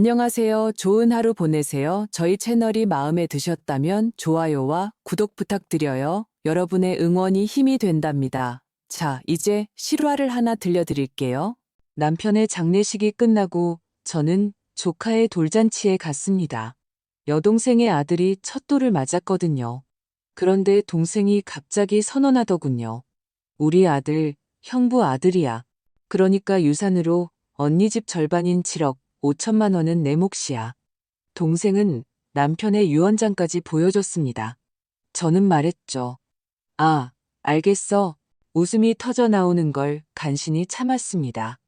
안녕하세요. 좋은 하루 보내세요. 저희 채널이 마음에 드셨다면 좋아요와 구독 부탁드려요. 여러분의 응원이 힘이 된답니다. 자, 이제 실화를 하나 들려드릴게요. 남편의 장례식이 끝나고 저는 조카의 돌잔치에 갔습니다. 여동생의 아들이 첫 돌을 맞았거든요. 그런데 동생이 갑자기 선언하더군요. 우리 아들, 형부 아들이야. 그러니까 유산으로 언니 집 절반인 7억 5천만 원은 내 몫이야. 동생은 남편의 유언장까지 보여줬습니다. 저는 말했죠. 아, 알겠어. 웃음이 터져 나오는 걸 간신히 참았습니다.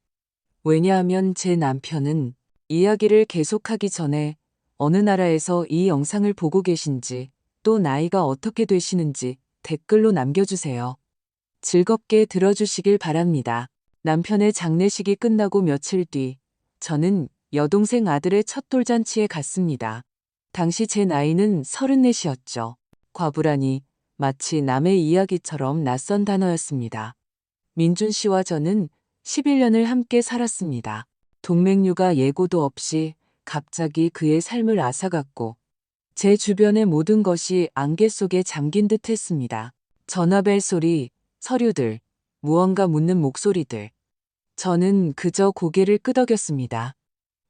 왜냐하면 제 남편은 이야기를 계속하기 전에 어느 나라에서 이 영상을 보고 계신지 또 나이가 어떻게 되시는지 댓글로 남겨주세요. 즐겁게 들어주시길 바랍니다. 남편의 장례식이 끝나고 며칠 뒤 저는 여동생 아들의 첫 돌잔치에 갔습니다. 당시 제 나이는 34이었죠. 과부라니 마치 남의 이야기처럼 낯선 단어였습니다. 민준 씨와 저는 11년을 함께 살았습니다. 동맹류가 예고도 없이 갑자기 그의 삶을 앗아갔고 제 주변의 모든 것이 안개 속에 잠긴 듯 했습니다. 전화벨 소리, 서류들, 무언가 묻는 목소리들. 저는 그저 고개를 끄덕였습니다.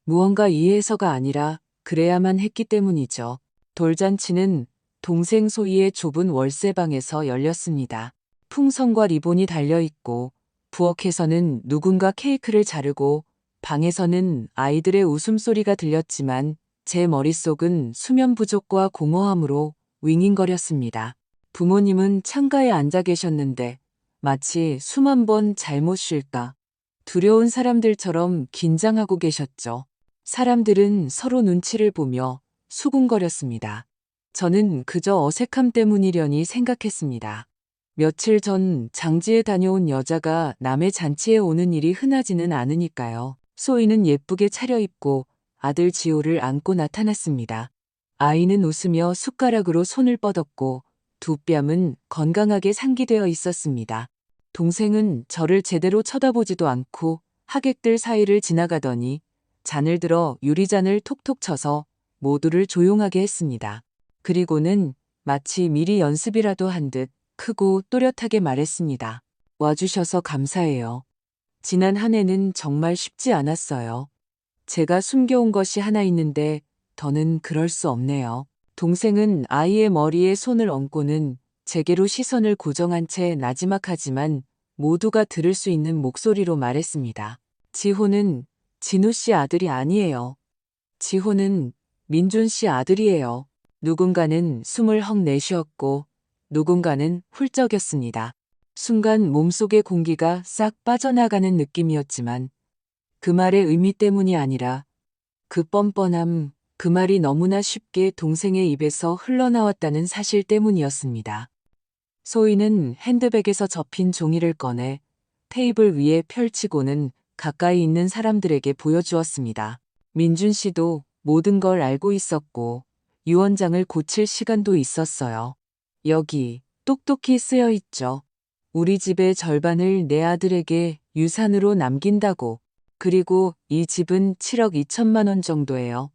무언가 이해해서가 아니라 그래야만 했기 때문이죠. 돌잔치는 동생 소희의 좁은 월세방에서 열렸습니다. 풍선과 리본이 달려있고 부엌에서는 누군가 케이크를 자르고 방에서는 아이들의 웃음소리가 들렸지만 제 머릿속은 수면 부족과 공허함으로 윙윙거렸습니다. 부모님은 창가에 앉아 계셨는데 마치 수만 번 잘못 쉴까 두려운 사람들처럼 긴장하고 계셨죠. 사람들은 서로 눈치를 보며 수군거렸습니다. 저는 그저 어색함 때문이려니 생각했습니다. 며칠 전 장지에 다녀온 여자가 남의 잔치에 오는 일이 흔하지는 않으니까요. 소희는 예쁘게 차려입고 아들 지호를 안고 나타났습니다. 아이는 웃으며 숟가락으로 손을 뻗었고 두 뺨은 건강하게 상기되어 있었습니다. 동생은 저를 제대로 쳐다보지도 않고 하객들 사이를 지나가더니 잔을 들어 유리잔을 톡톡 쳐서 모두를 조용하게 했습니다. 그리고는 마치 미리 연습이라도 한 듯 크고 또렷하게 말했습니다. 와주셔서 감사해요. 지난 한 해는 정말 쉽지 않았어요. 제가 숨겨온 것이 하나 있는데 더는 그럴 수 없네요. 동생은 아이의 머리에 손을 얹고는 제게로 시선을 고정한 채 나지막하지만 모두가 들을 수 있는 목소리로 말했습니다. 지호는 진우 씨 아들이 아니에요. 지호는 민준 씨 아들이에요. 누군가는 숨을 헉 내쉬었고 누군가는 훌쩍였습니다. 순간 몸속의 공기가 싹 빠져나가는 느낌이었지만 그 말의 의미 때문이 아니라 그 뻔뻔함, 그 말이 너무나 쉽게 동생의 입에서 흘러나왔다는 사실 때문이었습니다. 소희는 핸드백에서 접힌 종이를 꺼내 테이블 위에 펼치고는 가까이 있는 사람들에게 보여주었습니다. 민준 씨도 모든 걸 알고 있었고 유언장을 고칠 시간도 있었어요. 여기 똑똑히 쓰여 있죠. 우리 집의 절반을 내 아들에게 유산으로 남긴다고. 그리고 이 집은 7억 2천만 원 정도예요.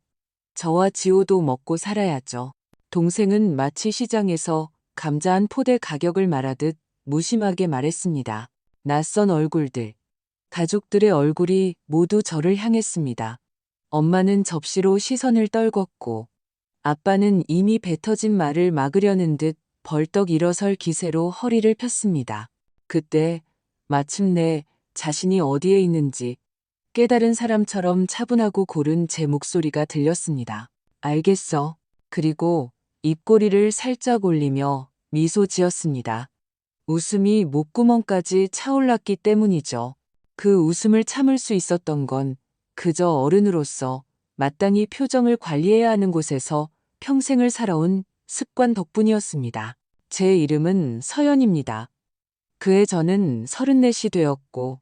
저와 지호도 먹고 살아야죠. 동생은 마치 시장에서 감자 한 포대 가격을 말하듯 무심하게 말했습니다. 낯선 얼굴들, 가족들의 얼굴이 모두 저를 향했습니다. 엄마는 접시로 시선을 떨궜고 아빠는 이미 뱉어진 말을 막으려는 듯 벌떡 일어설 기세로 허리를 폈습니다. 그때 마침내 자신이 어디에 있는지 깨달은 사람처럼 차분하고 고른 제 목소리가 들렸습니다. 알겠어. 그리고 입꼬리를 살짝 올리며 미소 지었습니다. 웃음이 목구멍까지 차올랐기 때문이죠. 그 웃음을 참을 수 있었던 건 그저 어른으로서 마땅히 표정을 관리해야 하는 곳에서 평생을 살아온 습관 덕분이었습니다. 제 이름은 서연입니다. 그해 저는 34이 되었고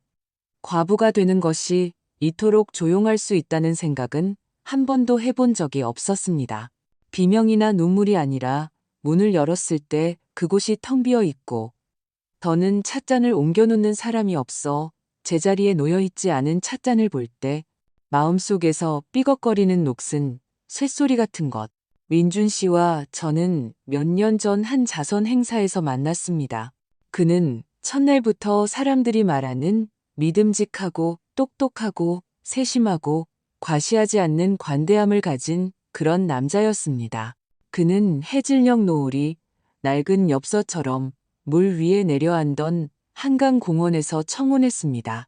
과부가 되는 것이 이토록 조용할 수 있다는 생각은 한 번도 해본 적이 없었습니다. 비명이나 눈물이 아니라 문을 열었을 때 그곳이 텅 비어 있고 더는 찻잔을 옮겨놓는 사람이 없어 제자리에 놓여있지 않은 찻잔을 볼 때 마음속에서 삐걱거리는 녹슨 쇳소리 같은 것. 민준 씨와 저는 몇 년 전 한 자선 행사에서 만났습니다. 그는 첫날부터 사람들이 말하는 믿음직하고 똑똑하고 세심하고 과시하지 않는 관대함을 가진 그런 남자였습니다. 그는 해질녘 노을이 낡은 엽서처럼 물 위에 내려앉던 한강 공원에서 청혼했습니다.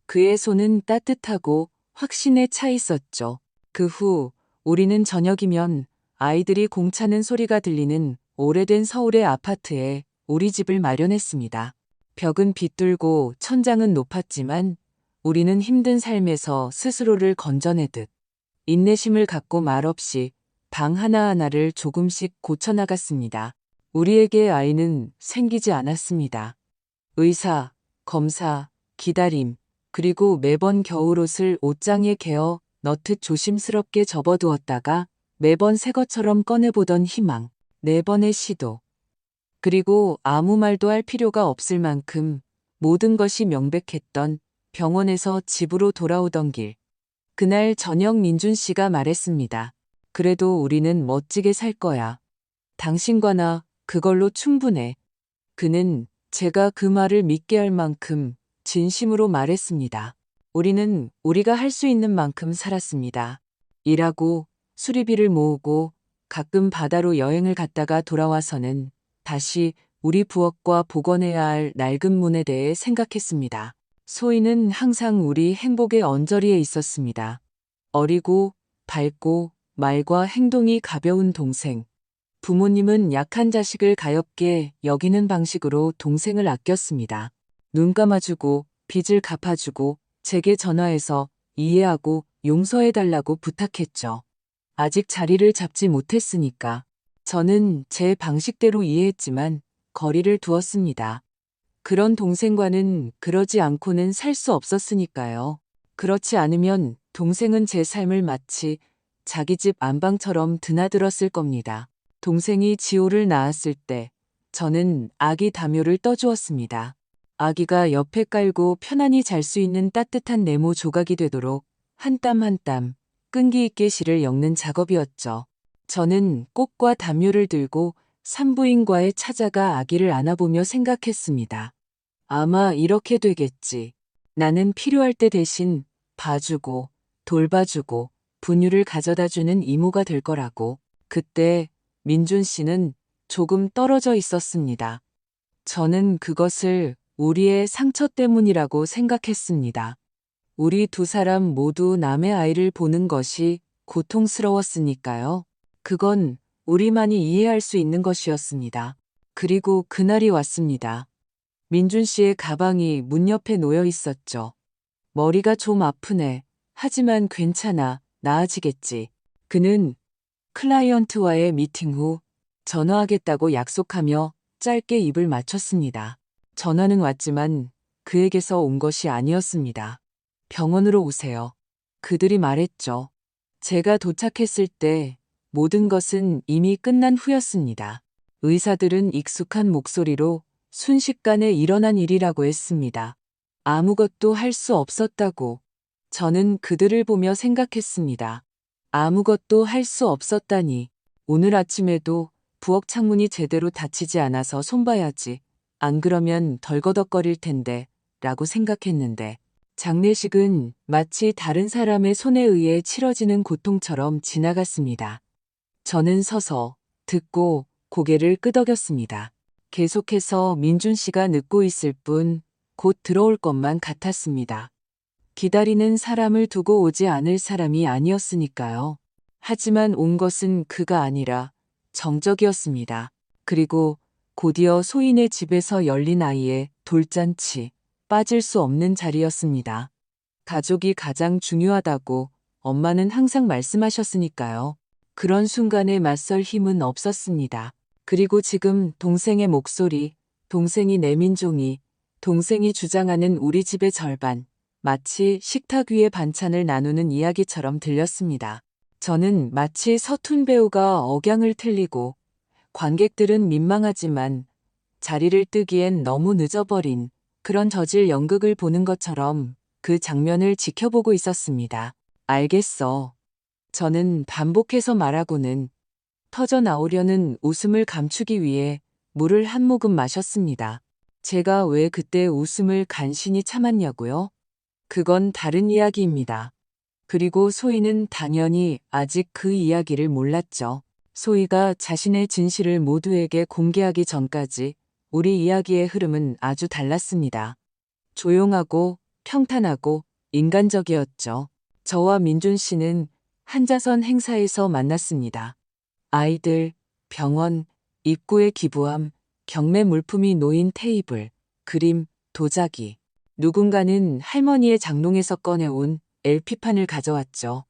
그의 손은 따뜻하고 확신에 차 있었죠. 그 후 우리는 저녁이면 아이들이 공차는 소리가 들리는 오래된 서울의 아파트에 우리 집을 마련했습니다. 벽은 비뚤고 천장은 높았지만 우리는 힘든 삶에서 스스로를 건져내듯 인내심을 갖고 말없이 방 하나하나를 조금씩 고쳐나갔습니다. 우리에게 아이는 생기지 않았습니다. 의사, 검사, 기다림, 그리고 매번 겨울옷을 옷장에 개어 넣듯 조심스럽게 접어두었다가 매번 새 것처럼 꺼내보던 희망, 4번의 시도. 그리고 아무 말도 할 필요가 없을 만큼 모든 것이 명백했던 병원에서 집으로 돌아오던 길. 그날 저녁 민준 씨가 말했습니다. 그래도 우리는 멋지게 살 거야. 당신과 나 그걸로 충분해. 그는 제가 그 말을 믿게 할 만큼 진심으로 말했습니다. 우리는 우리가 할 수 있는 만큼 살았습니다. 일하고 수리비를 모으고 가끔 바다로 여행을 갔다가 돌아와서는 다시 우리 부엌과 복원해야 할 낡은 문에 대해 생각했습니다. 소희는 항상 우리 행복의 언저리에 있었습니다. 어리고 밝고 말과 행동이 가벼운 동생. 부모님은 약한 자식을 가엾게 여기는 방식으로 동생을 아꼈습니다. 눈 감아주고 빚을 갚아주고 제게 전화해서 이해하고 용서해달라고 부탁했죠. 아직 자리를 잡지 못했으니까. 저는 제 방식대로 이해했지만 거리를 두었습니다. 그런 동생과는 그러지 않고는 살 수 없었으니까요. 그렇지 않으면 동생은 제 삶을 마치 자기 집 안방처럼 드나들었을 겁니다. 동생이 지호를 낳았을 때 저는 아기 담요를 떠주었습니다. 아기가 옆에 깔고 편안히 잘 수 있는 따뜻한 네모 조각이 되도록 한 땀 한 땀 끈기 있게 실을 엮는 작업이었죠. 저는 꽃과 담요를 들고 산부인과에 찾아가 아기를 안아보며 생각했습니다. 아마 이렇게 되겠지. 나는 필요할 때 대신 봐주고 돌봐주고 분유를 가져다주는 이모가 될 거라고. 그때 민준 씨는 조금 떨어져 있었습니다. 저는 그것을 우리의 상처 때문이라고 생각했습니다. 우리 두 사람 모두 남의 아이를 보는 것이 고통스러웠으니까요. 그건 우리만이 이해할 수 있는 것이었습니다. 그리고 그날이 왔습니다. 민준 씨의 가방이 문 옆에 놓여 있었죠. 머리가 좀 아프네. 하지만 괜찮아. 나아지겠지. 그는 클라이언트와의 미팅 후 전화하겠다고 약속하며 짧게 입을 맞췄습니다. 전화는 왔지만 그에게서 온 것이 아니었습니다. 병원으로 오세요. 그들이 말했죠. 제가 도착했을 때 모든 것은 이미 끝난 후였습니다. 의사들은 익숙한 목소리로 순식간에 일어난 일이라고 했습니다. 아무것도 할 수 없었다고. 저는 그들을 보며 생각했습니다. 아무것도 할 수 없었다니. 오늘 아침에도 부엌 창문이 제대로 닫히지 않아서 손봐야지. 안 그러면 덜거덕거릴 텐데 라고 생각했는데 장례식은 마치 다른 사람의 손에 의해 치러지는 고통처럼 지나갔습니다. 저는 서서 듣고 고개를 끄덕였습니다. 계속해서 민준 씨가 늦고 있을 뿐 곧 들어올 것만 같았습니다. 기다리는 사람을 두고 오지 않을 사람이 아니었으니까요. 하지만 온 것은 그가 아니라 정적이었습니다. 그리고 곧이어 소인의 집에서 열린 아이의 돌잔치, 빠질 수 없는 자리였습니다. 가족이 가장 중요하다고 엄마는 항상 말씀하셨으니까요. 그런 순간에 맞설 힘은 없었습니다. 그리고 지금 동생의 목소리, 동생이 내민 종이, 동생이 주장하는 우리 집의 절반, 마치 식탁 위의 반찬을 나누는 이야기처럼 들렸습니다. 저는 마치 서툰 배우가 억양을 틀리고 관객들은 민망하지만 자리를 뜨기엔 너무 늦어버린 그런 저질 연극을 보는 것처럼 그 장면을 지켜보고 있었습니다. 알겠어. 저는 반복해서 말하고는 터져 나오려는 웃음을 감추기 위해 물을 한 모금 마셨습니다. 제가 왜 그때 웃음을 간신히 참았냐고요? 그건 다른 이야기입니다. 그리고 소희는 당연히 아직 그 이야기를 몰랐죠. 소희가 자신의 진실을 모두에게 공개하기 전까지 우리 이야기의 흐름은 아주 달랐습니다. 조용하고 평탄하고 인간적이었죠. 저와 민준 씨는 한자선 행사에서 만났습니다. 아이들, 병원, 입구에 기부함, 경매 물품이 놓인 테이블, 그림, 도자기. 누군가는 할머니의 장롱에서 꺼내온 LP판을 가져왔죠.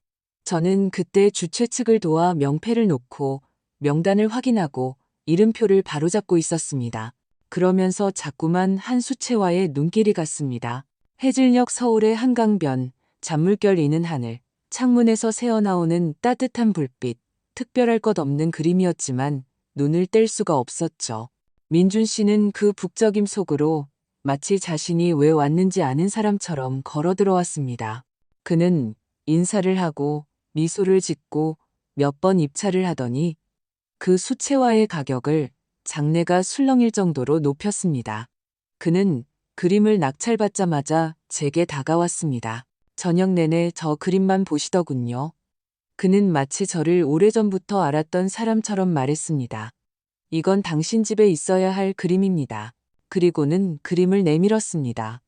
저는 그때 주최 측을 도와 명패를 놓고 명단을 확인하고 이름표를 바로잡고 있었습니다. 그러면서 자꾸만 한 수채화에 눈길이 갔습니다. 해질녘 서울의 한강변, 잔물결 이는 하늘, 창문에서 새어나오는 따뜻한 불빛, 특별할 것 없는 그림이었지만 눈을 뗄 수가 없었죠. 민준 씨는 그 북적임 속으로 마치 자신이 왜 왔는지 아는 사람처럼 걸어 들어왔습니다. 그는 인사를 하고 미소를 짓고 몇 번 입찰을 하더니 그 수채화의 가격을 장내가 술렁일 정도로 높였습니다. 그는 그림을 낙찰받자마자 제게 다가왔습니다. 저녁 내내 저 그림만 보시더군요. 그는 마치 저를 오래전부터 알았던 사람처럼 말했습니다. 이건 당신 집에 있어야 할 그림입니다. 그리고는 그림을 내밀었습니다.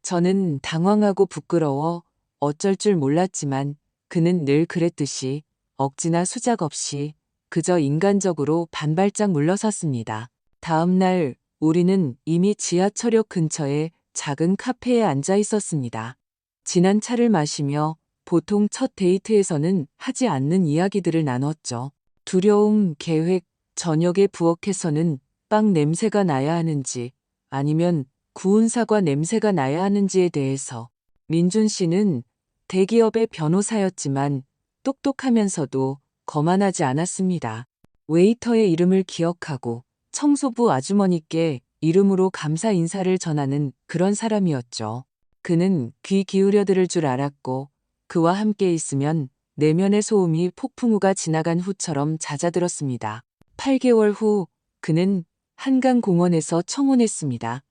저는 당황하고 부끄러워 어쩔 줄 몰랐지만 그는 늘 그랬듯이 억지나 수작 없이 그저 인간적으로 반발짝 물러섰습니다. 다음 날 우리는 이미 지하철역 근처의 작은 카페에 앉아 있었습니다. 진한 차를 마시며 보통 첫 데이트에서는 하지 않는 이야기들을 나눴죠. 두려움, 계획, 저녁에 부엌에서는 빵 냄새가 나야 하는지 아니면 구운 사과 냄새가 나야 하는지에 대해서. 민준 씨는 대기업의 변호사였지만 똑똑하면서도 거만하지 않았습니다. 웨이터의 이름을 기억하고 청소부 아주머니께 이름으로 감사 인사를 전하는 그런 사람이었죠. 그는 귀 기울여 들을 줄 알았고 그와 함께 있으면 내면의 소음이 폭풍우가 지나간 후처럼 잦아들었습니다. 8개월 후 그는 한강공원에서 청혼했습니다.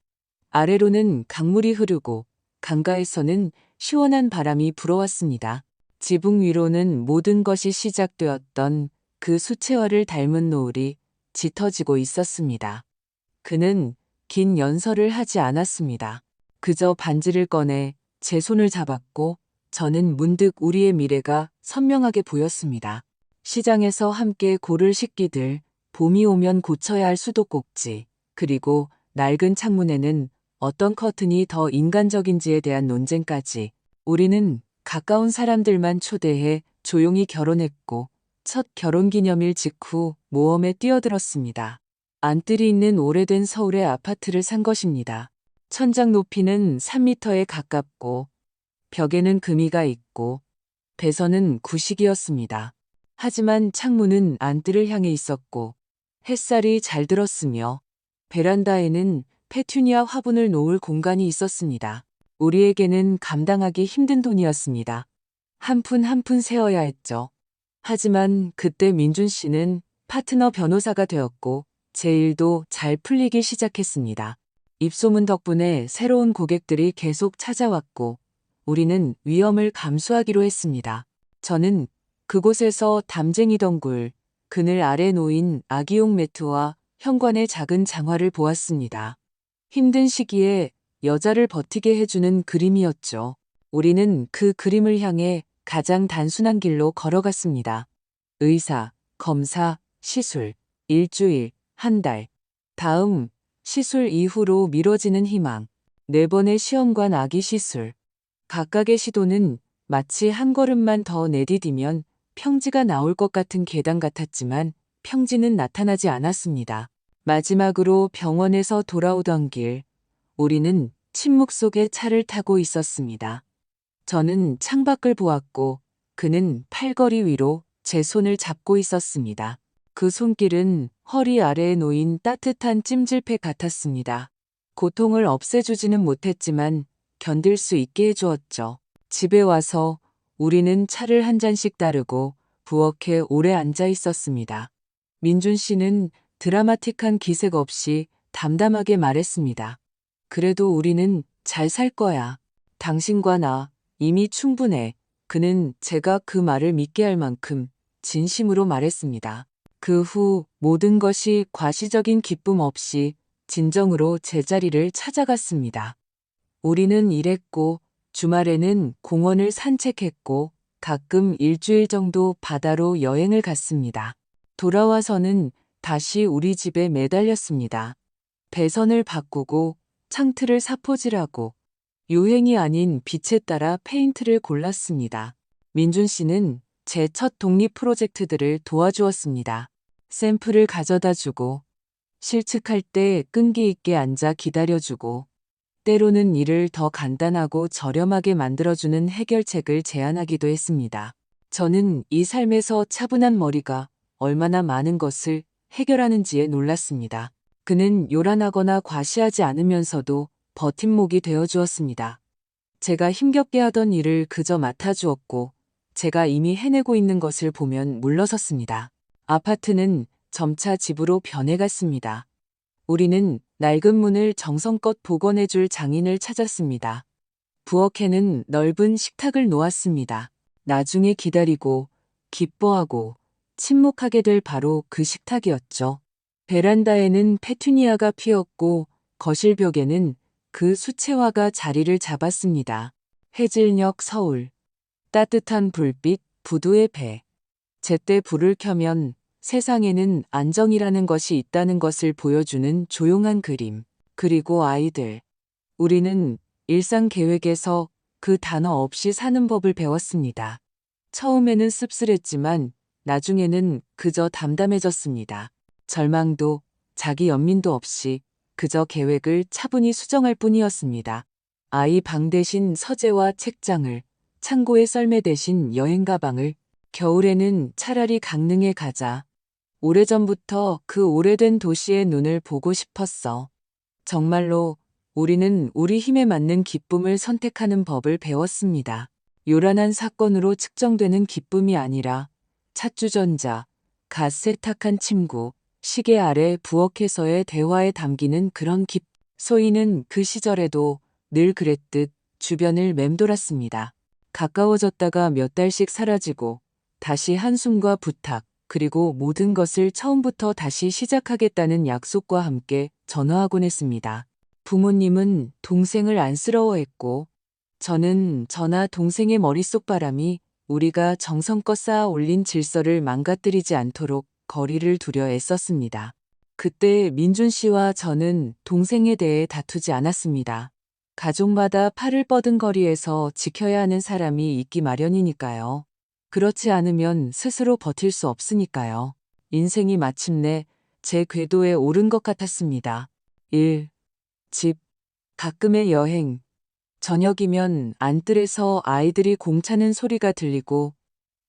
아래로는 강물이 흐르고 강가에서는 시원한 바람이 불어왔습니다. 지붕 위로는 모든 것이 시작되었던 그 수채화를 닮은 노을이 짙어지고 있었습니다. 그는 긴 연설을 하지 않았습니다. 그저 반지를 꺼내 제 손을 잡았고 저는 문득 우리의 미래가 선명하게 보였습니다. 시장에서 함께 고를 식기들, 봄이 오면 고쳐야 할 수도꼭지, 그리고 낡은 창문에는 어떤 커튼이 더 인간적인지에 대한 논쟁까지. 우리는 가까운 사람들만 초대해 조용히 결혼했고 첫 결혼기념일 직후 모험에 뛰어들었습니다. 안뜰이 있는 오래된 서울의 아파트를 산 것입니다. 천장 높이는 3미터에 가깝고 벽에는 금이가 있고 배선은 구식이었습니다. 하지만 창문은 안뜰을 향해 있었고 햇살이 잘 들었으며 베란다에는 페튜니아 화분을 놓을 공간이 있었습니다. 우리에게는 감당하기 힘든 돈이었습니다. 한 푼 한 푼 세어야 했죠. 하지만 그때 민준 씨는 파트너 변호사가 되었고 제 일도 잘 풀리기 시작했습니다. 입소문 덕분에 새로운 고객들이 계속 찾아왔고 우리는 위험을 감수하기로 했습니다. 저는 그곳에서 담쟁이 덩굴, 그늘 아래 놓인 아기용 매트와 현관의 작은 장화를 보았습니다. 힘든 시기에 여자를 버티게 해주는 그림이었죠. 우리는 그 그림을 향해 가장 단순한 길로 걸어갔습니다. 의사, 검사, 시술, 일주일, 한 달. 다음, 시술 이후로 미뤄지는 희망. 4번의 시험관 아기 시술. 각각의 시도는 마치 한 걸음만 더 내디디면 평지가 나올 것 같은 계단 같았지만 평지는 나타나지 않았습니다. 마지막으로 병원에서 돌아오던 길, 우리는 침묵 속에 차를 타고 있었습니다. 저는 창밖을 보았고 그는 팔걸이 위로 제 손을 잡고 있었습니다. 그 손길은 허리 아래에 놓인 따뜻한 찜질팩 같았습니다. 고통을 없애주지는 못했지만 견딜 수 있게 해주었죠. 집에 와서 우리는 차를 한 잔씩 따르고 부엌에 오래 앉아 있었습니다. 민준 씨는 드라마틱한 기색 없이 담담하게 말했습니다. 그래도 우리는 잘 살 거야. 당신과 나 이미 충분해. 그는 제가 그 말을 믿게 할 만큼 진심으로 말했습니다. 그 후 모든 것이 과시적인 기쁨 없이 진정으로 제자리를 찾아갔습니다. 우리는 일했고 주말에는 공원을 산책했고 가끔 일주일 정도 바다로 여행을 갔습니다. 돌아와서는 다시 우리 집에 매달렸습니다. 배선을 바꾸고 창틀을 사포질하고 유행이 아닌 빛에 따라 페인트를 골랐습니다. 민준 씨는 제 첫 독립 프로젝트들을 도와주었습니다. 샘플을 가져다 주고 실측할 때 끈기 있게 앉아 기다려주고 때로는 일을 더 간단하고 저렴하게 만들어주는 해결책을 제안하기도 했습니다. 저는 이 삶에서 차분한 머리가 얼마나 많은 것을 해결하는지에 놀랐습니다. 그는 요란하거나 과시하지 않으면서도 버팀목이 되어주었습니다. 제가 힘겹게 하던 일을 그저 맡아주었고 제가 이미 해내고 있는 것을 보면 물러섰습니다. 아파트는 점차 집으로 변해갔습니다. 우리는 낡은 문을 정성껏 복원해줄 장인을 찾았습니다. 부엌에는 넓은 식탁을 놓았습니다. 나중에 기다리고 기뻐하고 침묵하게 될 바로 그 식탁이었죠. 베란다에는 페투니아가 피었고 거실 벽에는 그 수채화가 자리를 잡았습니다. 해질녘 서울. 따뜻한 불빛, 부두의 배. 제때 불을 켜면 세상에는 안정이라는 것이 있다는 것을 보여주는 조용한 그림. 그리고 아이들. 우리는 일상 계획에서 그 단어 없이 사는 법을 배웠습니다. 처음에는 씁쓸했지만 나중에는 그저 담담해졌습니다. 절망도 자기 연민도 없이 그저 계획을 차분히 수정할 뿐이었습니다. 아이 방 대신 서재와 책장을, 창고의 썰매 대신 여행 가방을, 겨울에는 차라리 강릉에 가자. 오래전부터 그 오래된 도시의 눈을 보고 싶었어. 정말로 우리는 우리 힘에 맞는 기쁨을 선택하는 법을 배웠습니다. 요란한 사건으로 측정되는 기쁨이 아니라 찻주전자, 갓 세탁한 침구, 시계 아래 부엌에서의 대화에 담기는 그런 소희는 그 시절에도 늘 그랬듯 주변을 맴돌았습니다. 가까워졌다가 몇 달씩 사라지고 다시 한숨과 부탁, 그리고 모든 것을 처음부터 다시 시작하겠다는 약속과 함께 전화하곤 했습니다. 부모님은 동생을 안쓰러워했고 저는 저나 동생의 머릿속 바람이 우리가 정성껏 쌓아 올린 질서를 망가뜨리지 않도록 거리를 두려 애썼습니다. 그때 민준 씨와 저는 동생에 대해 다투지 않았습니다. 가족마다 팔을 뻗은 거리에서 지켜야 하는 사람이 있기 마련이니까요. 그렇지 않으면 스스로 버틸 수 없으니까요. 인생이 마침내 제 궤도에 오른 것 같았습니다. 일, 집, 가끔의 여행. 저녁이면 안뜰에서 아이들이 공차는 소리가 들리고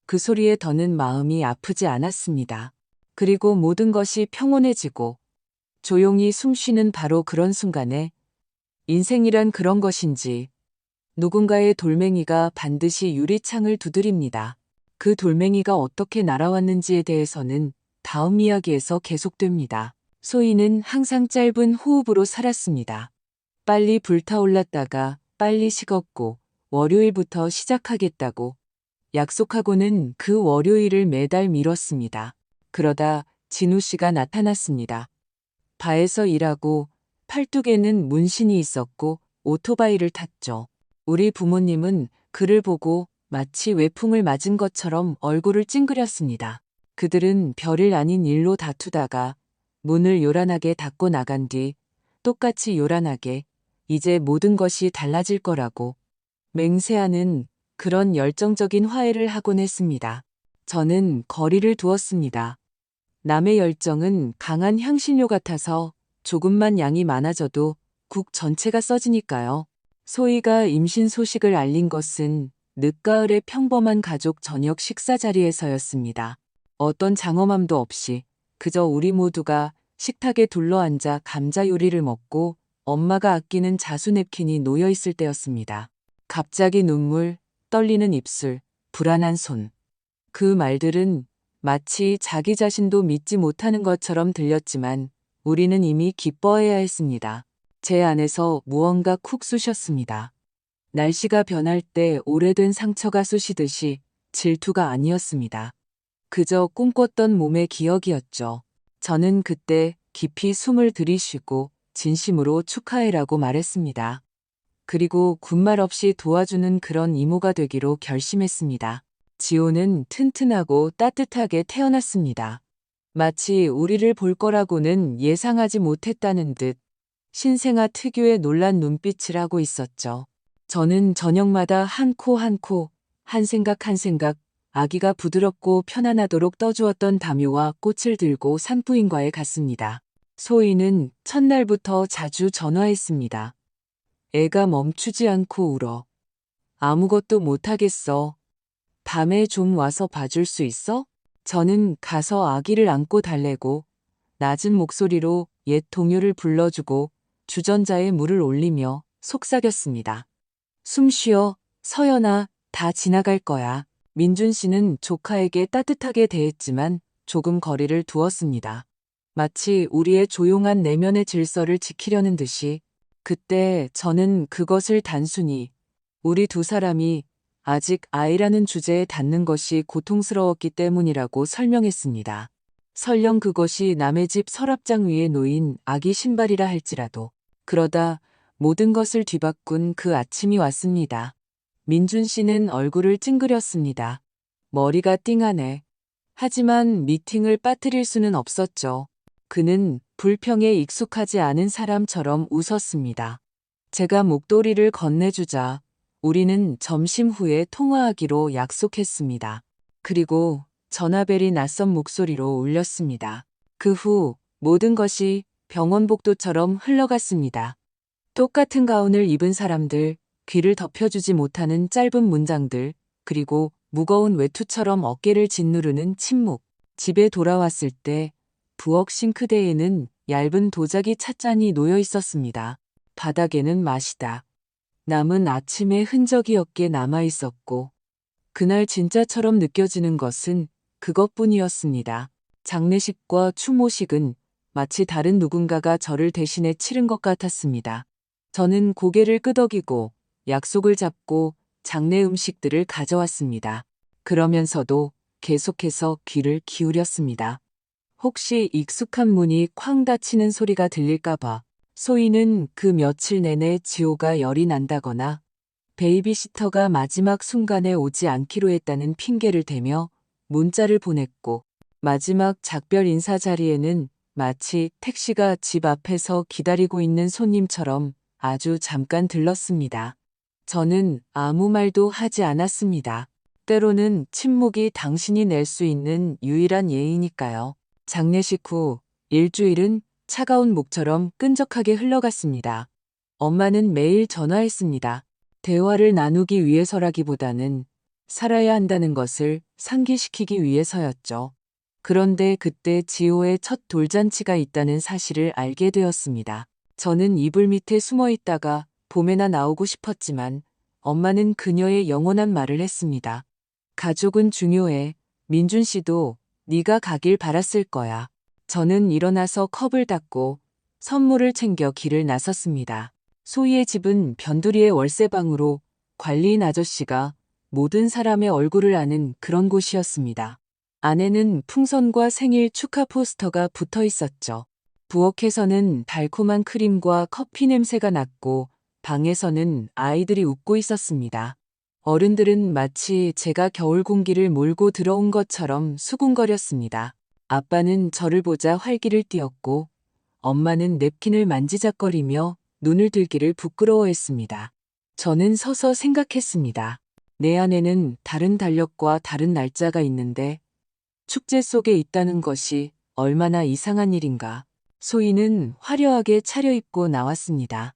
그 소리에 더는 마음이 아프지 않았습니다. 그리고 모든 것이 평온해지고 조용히 숨 쉬는 바로 그런 순간에 인생이란 그런 것인지 누군가의 돌멩이가 반드시 유리창을 두드립니다. 그 돌멩이가 어떻게 날아왔는지에 대해서는 다음 이야기에서 계속됩니다. 소희는 항상 짧은 호흡으로 살았습니다. 빨리 불타올랐다가 빨리 식었고 월요일부터 시작하겠다고 약속하고는 그 월요일을 매달 미뤘습니다. 그러다 진우 씨가 나타났습니다. 바에서 일하고 팔뚝에는 문신이 있었고 오토바이를 탔죠. 우리 부모님은 그를 보고 마치 외풍을 맞은 것처럼 얼굴을 찡그렸습니다. 그들은 별일 아닌 일로 다투다가 문을 요란하게 닫고 나간 뒤 똑같이 요란하게 이제 모든 것이 달라질 거라고 맹세하는 그런 열정적인 화해를 하곤 했습니다. 저는 거리를 두었습니다. 남의 열정은 강한 향신료 같아서 조금만 양이 많아져도 국 전체가 써지니까요. 소희가 임신 소식을 알린 것은 늦가을의 평범한 가족 저녁 식사 자리에서였습니다. 어떤 장엄함도 없이 그저 우리 모두가 식탁에 둘러앉아 감자 요리를 먹고 엄마가 아끼는 자수 냅킨이 놓여 있을 때였습니다. 갑자기 눈물, 떨리는 입술, 불안한 손. 그 말들은 마치 자기 자신도 믿지 못하는 것처럼 들렸지만 우리는 이미 기뻐해야 했습니다. 제 안에서 무언가 쿡 쑤셨습니다. 날씨가 변할 때 오래된 상처가 쑤시듯이 질투가 아니었습니다. 그저 꿈꿨던 몸의 기억이었죠. 저는 그때 깊이 숨을 들이쉬고 진심으로 축하해라고 말했습니다. 그리고 군말 없이 도와주는 그런 이모가 되기로 결심했습니다. 지호는 튼튼하고 따뜻하게 태어났습니다. 마치 우리를 볼 거라고는 예상하지 못했다는 듯 신생아 특유의 놀란 눈빛을 하고 있었죠. 저는 저녁마다 한 코 한 코, 한 생각 한 생각, 아기가 부드럽고 편안하도록 떠주었던 담요와 꽃을 들고 산부인과에 갔습니다. 소희는 첫날부터 자주 전화했습니다. 애가 멈추지 않고 울어. 아무것도 못하겠어. 밤에 좀 와서 봐줄 수 있어? 저는 가서 아기를 안고 달래고 낮은 목소리로 옛 동요를 불러주고 주전자에 물을 올리며 속삭였습니다. 숨 쉬어, 서연아, 다 지나갈 거야. 민준 씨는 조카에게 따뜻하게 대했지만 조금 거리를 두었습니다. 마치 우리의 조용한 내면의 질서를 지키려는 듯이 그때 저는 그것을 단순히 우리 두 사람이 아직 아이라는 주제에 닿는 것이 고통스러웠기 때문이라고 설명했습니다. 설령 그것이 남의 집 서랍장 위에 놓인 아기 신발이라 할지라도. 그러다 모든 것을 뒤바꾼 그 아침이 왔습니다. 민준 씨는 얼굴을 찡그렸습니다. 머리가 띵하네. 하지만 미팅을 빠뜨릴 수는 없었죠. 그는 불평에 익숙하지 않은 사람처럼 웃었습니다. 제가 목도리를 건네주자 우리는 점심 후에 통화하기로 약속했습니다. 그리고 전화벨이 낯선 목소리로 울렸습니다. 그 후 모든 것이 병원 복도처럼 흘러갔습니다. 똑같은 가운을 입은 사람들, 귀를 덮여주지 못하는 짧은 문장들, 그리고 무거운 외투처럼 어깨를 짓누르는 침묵. 집에 돌아왔을 때 부엌 싱크대에는 얇은 도자기 찻잔이 놓여 있었습니다. 바닥에는 마시다. 남은 아침의 흔적이었기에 남아 있었고, 그날 진짜처럼 느껴지는 것은 그것뿐이었습니다. 장례식과 추모식은 마치 다른 누군가가 저를 대신해 치른 것 같았습니다. 저는 고개를 끄덕이고 약속을 잡고 장례 음식들을 가져왔습니다. 그러면서도 계속해서 귀를 기울였습니다. 혹시 익숙한 문이 쾅 닫히는 소리가 들릴까봐. 소희는 그 며칠 내내 지호가 열이 난다거나 베이비시터가 마지막 순간에 오지 않기로 했다는 핑계를 대며 문자를 보냈고 마지막 작별 인사 자리에는 마치 택시가 집 앞에서 기다리고 있는 손님처럼 아주 잠깐 들렀습니다. 저는 아무 말도 하지 않았습니다. 때로는 침묵이 당신이 낼 수 있는 유일한 예의니까요. 장례식 후 일주일은 차가운 목처럼 끈적하게 흘러갔습니다. 엄마는 매일 전화했습니다. 대화를 나누기 위해서라기보다는 살아야 한다는 것을 상기시키기 위해서였죠. 그런데 그때 지호의 첫 돌잔치가 있다는 사실을 알게 되었습니다. 저는 이불 밑에 숨어 있다가 봄에나 나오고 싶었지만 엄마는 그녀의 영원한 말을 했습니다. 가족은 중요해. 민준 씨도 네가 가길 바랐을 거야. 저는 일어나서 컵을 닦고 선물을 챙겨 길을 나섰습니다. 소희의 집은 변두리의 월세방으로 관리인 아저씨가 모든 사람의 얼굴을 아는 그런 곳이었습니다. 안에는 풍선과 생일 축하 포스터가 붙어 있었죠. 부엌에서는 달콤한 크림과 커피 냄새가 났고 방에서는 아이들이 웃고 있었습니다. 어른들은 마치 제가 겨울 공기를 몰고 들어온 것처럼 수군거렸습니다. 아빠는 저를 보자 활기를 띠었고 엄마는 냅킨을 만지작거리며 눈을 들기를 부끄러워했습니다. 저는 서서 생각했습니다. 내 안에는 다른 달력과 다른 날짜가 있는데 축제 속에 있다는 것이 얼마나 이상한 일인가. 소희는 화려하게 차려입고 나왔습니다.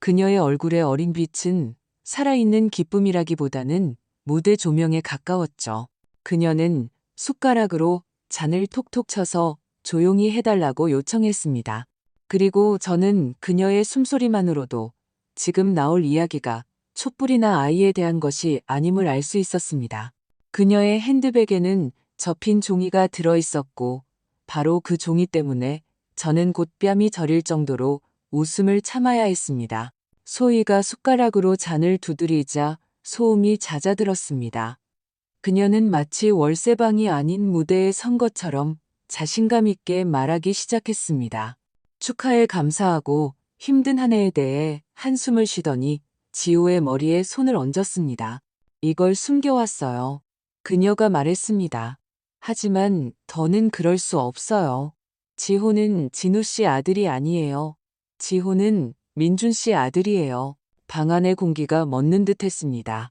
그녀의 얼굴의 어린 빛은 살아있는 기쁨이라기보다는 무대 조명에 가까웠죠. 그녀는 숟가락으로 잔을 톡톡 쳐서 조용히 해달라고 요청했습니다. 그리고 저는 그녀의 숨소리만으로도 지금 나올 이야기가 촛불이나 아이에 대한 것이 아님을 알 수 있었습니다. 그녀의 핸드백에는 접힌 종이가 들어 있었고 바로 그 종이 때문에 저는 곧 뺨이 저릴 정도로 웃음을 참아야 했습니다. 소희가 숟가락으로 잔을 두드리자 소음이 잦아들었습니다. 그녀는 마치 월세방이 아닌 무대에 선 것처럼 자신감 있게 말하기 시작했습니다. 축하해 감사하고 힘든 한 해에 대해 한숨을 쉬더니 지호의 머리에 손을 얹었습니다. 이걸 숨겨왔어요. 그녀가 말했습니다. 하지만 더는 그럴 수 없어요. 지호는 진우 씨 아들이 아니에요. 지호는 민준 씨 아들이에요. 방 안의 공기가 멎는 듯 했습니다.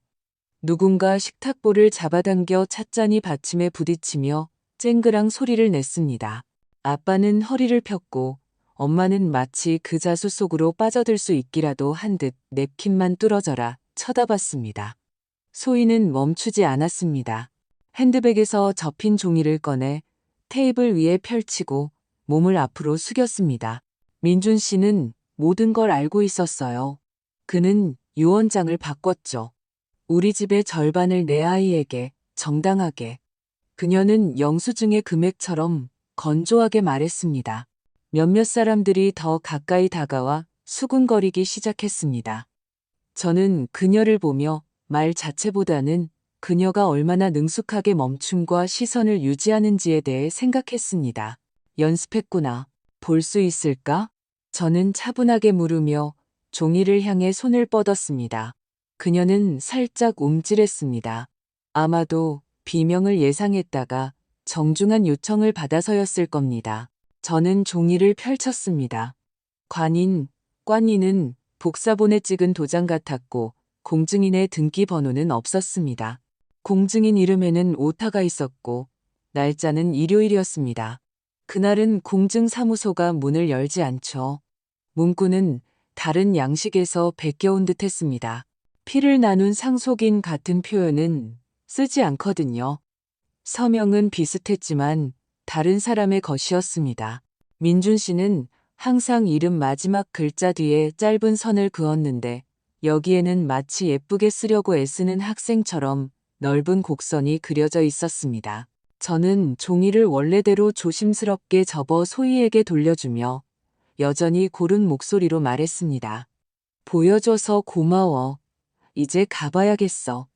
누군가 식탁볼을 잡아당겨 찻잔이 받침에 부딪히며 쨍그랑 소리를 냈습니다. 아빠는 허리를 폈고 엄마는 마치 그 자수 속으로 빠져들 수 있기라도 한 듯 냅킨만 뚫어져라 쳐다봤습니다. 소희는 멈추지 않았습니다. 핸드백에서 접힌 종이를 꺼내 테이블 위에 펼치고 몸을 앞으로 숙였습니다. 민준 씨는 모든 걸 알고 있었어요. 그는 유언장을 바꿨죠. 우리 집의 절반을 내 아이에게 정당하게. 그녀는 영수증의 금액처럼 건조하게 말했습니다. 몇몇 사람들이 더 가까이 다가와 수군거리기 시작했습니다. 저는 그녀를 보며 말 자체보다는 그녀가 얼마나 능숙하게 멈춤과 시선을 유지하는지에 대해 생각했습니다. 연습했구나. 볼 수 있을까? 저는 차분하게 물으며 종이를 향해 손을 뻗었습니다. 그녀는 살짝 움찔했습니다. 아마도 비명을 예상했다가 정중한 요청을 받아서였을 겁니다. 저는 종이를 펼쳤습니다. 관인은 복사본에 찍은 도장 같았고 공증인의 등기 번호는 없었습니다. 공증인 이름에는 오타가 있었고 날짜는 일요일이었습니다. 그날은 공증사무소가 문을 열지 않죠. 문구는 다른 양식에서 베껴온 듯 했습니다. 피를 나눈 상속인 같은 표현은 쓰지 않거든요. 서명은 비슷했지만 다른 사람의 것이었습니다. 민준 씨는 항상 이름 마지막 글자 뒤에 짧은 선을 그었는데 여기에는 마치 예쁘게 쓰려고 애쓰는 학생처럼 넓은 곡선이 그려져 있었습니다. 저는 종이를 원래대로 조심스럽게 접어 소희에게 돌려주며 여전히 고른 목소리로 말했습니다. 보여줘서 고마워. 이제 가봐야겠어.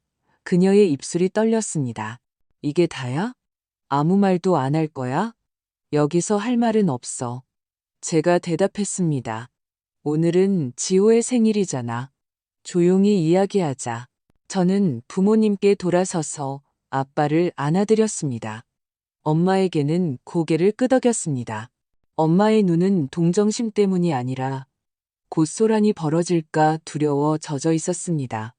그녀의 입술이 떨렸습니다. 이게 다야? 아무 말도 안 할 거야? 여기서 할 말은 없어. 제가 대답했습니다. 오늘은 지호의 생일이잖아. 조용히 이야기하자. 저는 부모님께 돌아서서 아빠를 안아드렸습니다. 엄마에게는 고개를 끄덕였습니다. 엄마의 눈은 동정심 때문이 아니라 곧소란이 벌어질까 두려워 젖어 있었습니다.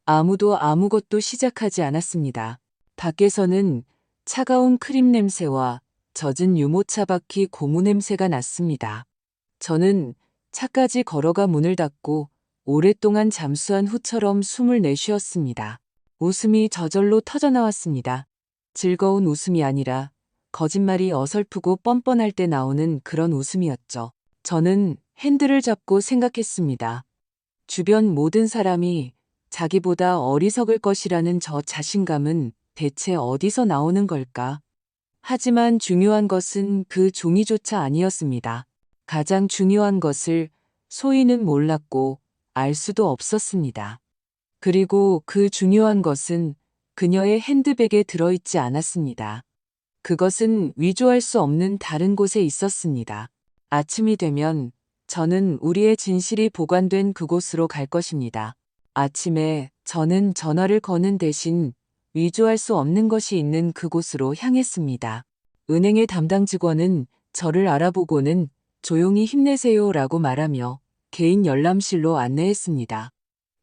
아무도 아무것도 시작하지 않았습니다. 밖에서는 차가운 크림 냄새와 젖은 유모차 바퀴 고무 냄새가 났습니다. 저는 차까지 걸어가 문을 닫고 오랫동안 잠수한 후처럼 숨을 내쉬었습니다. 웃음이 저절로 터져나왔습니다. 즐거운 웃음이 아니라 거짓말이 어설프고 뻔뻔할 때 나오는 그런 웃음이었죠. 저는 핸들을 잡고 생각했습니다. 주변 모든 사람이 자기보다 어리석을 것이라는 저 자신감은 대체 어디서 나오는 걸까? 하지만 중요한 것은 그 종이조차 아니었습니다. 가장 중요한 것을 소희는 몰랐고 알 수도 없었습니다. 그리고 그 중요한 것은 그녀의 핸드백에 들어있지 않았습니다. 그것은 위조할 수 없는 다른 곳에 있었습니다. 아침이 되면 저는 우리의 진실이 보관된 그곳으로 갈 것입니다. 아침에 저는 전화를 거는 대신 위조할 수 없는 것이 있는 그곳으로 향했습니다. 은행의 담당 직원은 저를 알아보고는 조용히 힘내세요라고 말하며 개인 열람실로 안내했습니다.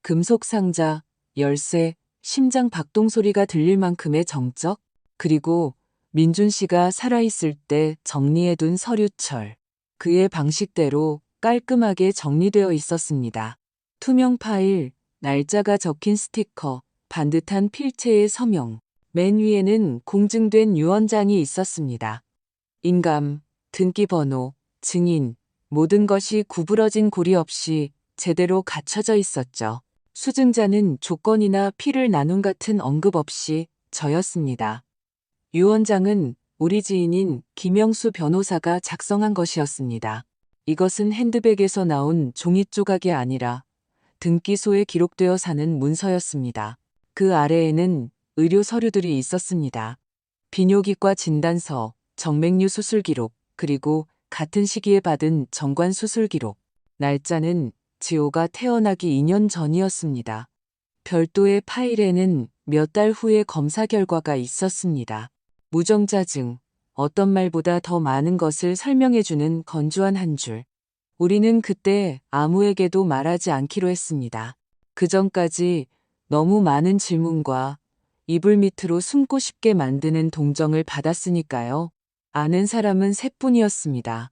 금속 상자, 열쇠, 심장 박동 소리가 들릴 만큼의 정적, 그리고 민준 씨가 살아있을 때 정리해둔 서류철. 그의 방식대로 깔끔하게 정리되어 있었습니다. 투명 파일, 날짜가 적힌 스티커, 반듯한 필체의 서명. 맨 위에는 공증된 유언장이 있었습니다. 인감, 등기번호, 증인, 모든 것이 구부러진 고리 없이 제대로 갖춰져 있었죠. 수증자는 조건이나 피를 나눈 같은 언급 없이 저였습니다. 유 원장은 우리 지인인 김영수 변호사가 작성한 것이었습니다. 이것은 핸드백에서 나온 종이 조각이 아니라 등기소에 기록되어 사는 문서였습니다. 그 아래에는 의료 서류들이 있었습니다. 비뇨기과 진단서, 정맥류 수술 기록, 그리고 같은 시기에 받은 정관 수술 기록. 날짜는 지호가 태어나기 2년 전이었습니다. 별도의 파일에는 몇 달 후의 검사 결과가 있었습니다. 무정자증, 어떤 말보다 더 많은 것을 설명해주는 건조한 한 줄. 우리는 그때 아무에게도 말하지 않기로 했습니다. 그 전까지 너무 많은 질문과 이불 밑으로 숨고 싶게 만드는 동정을 받았으니까요. 아는 사람은 셋뿐이었습니다.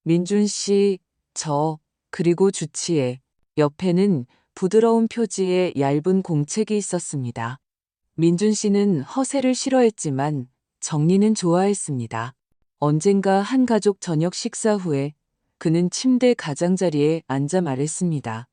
민준 씨, 저, 그리고 주치의. 옆에는 부드러운 표지의 얇은 공책이 있었습니다. 민준 씨는 허세를 싫어했지만 정리는 좋아했습니다. 언젠가 한 가족 저녁 식사 후에 그는 침대 가장자리에 앉아 말했습니다.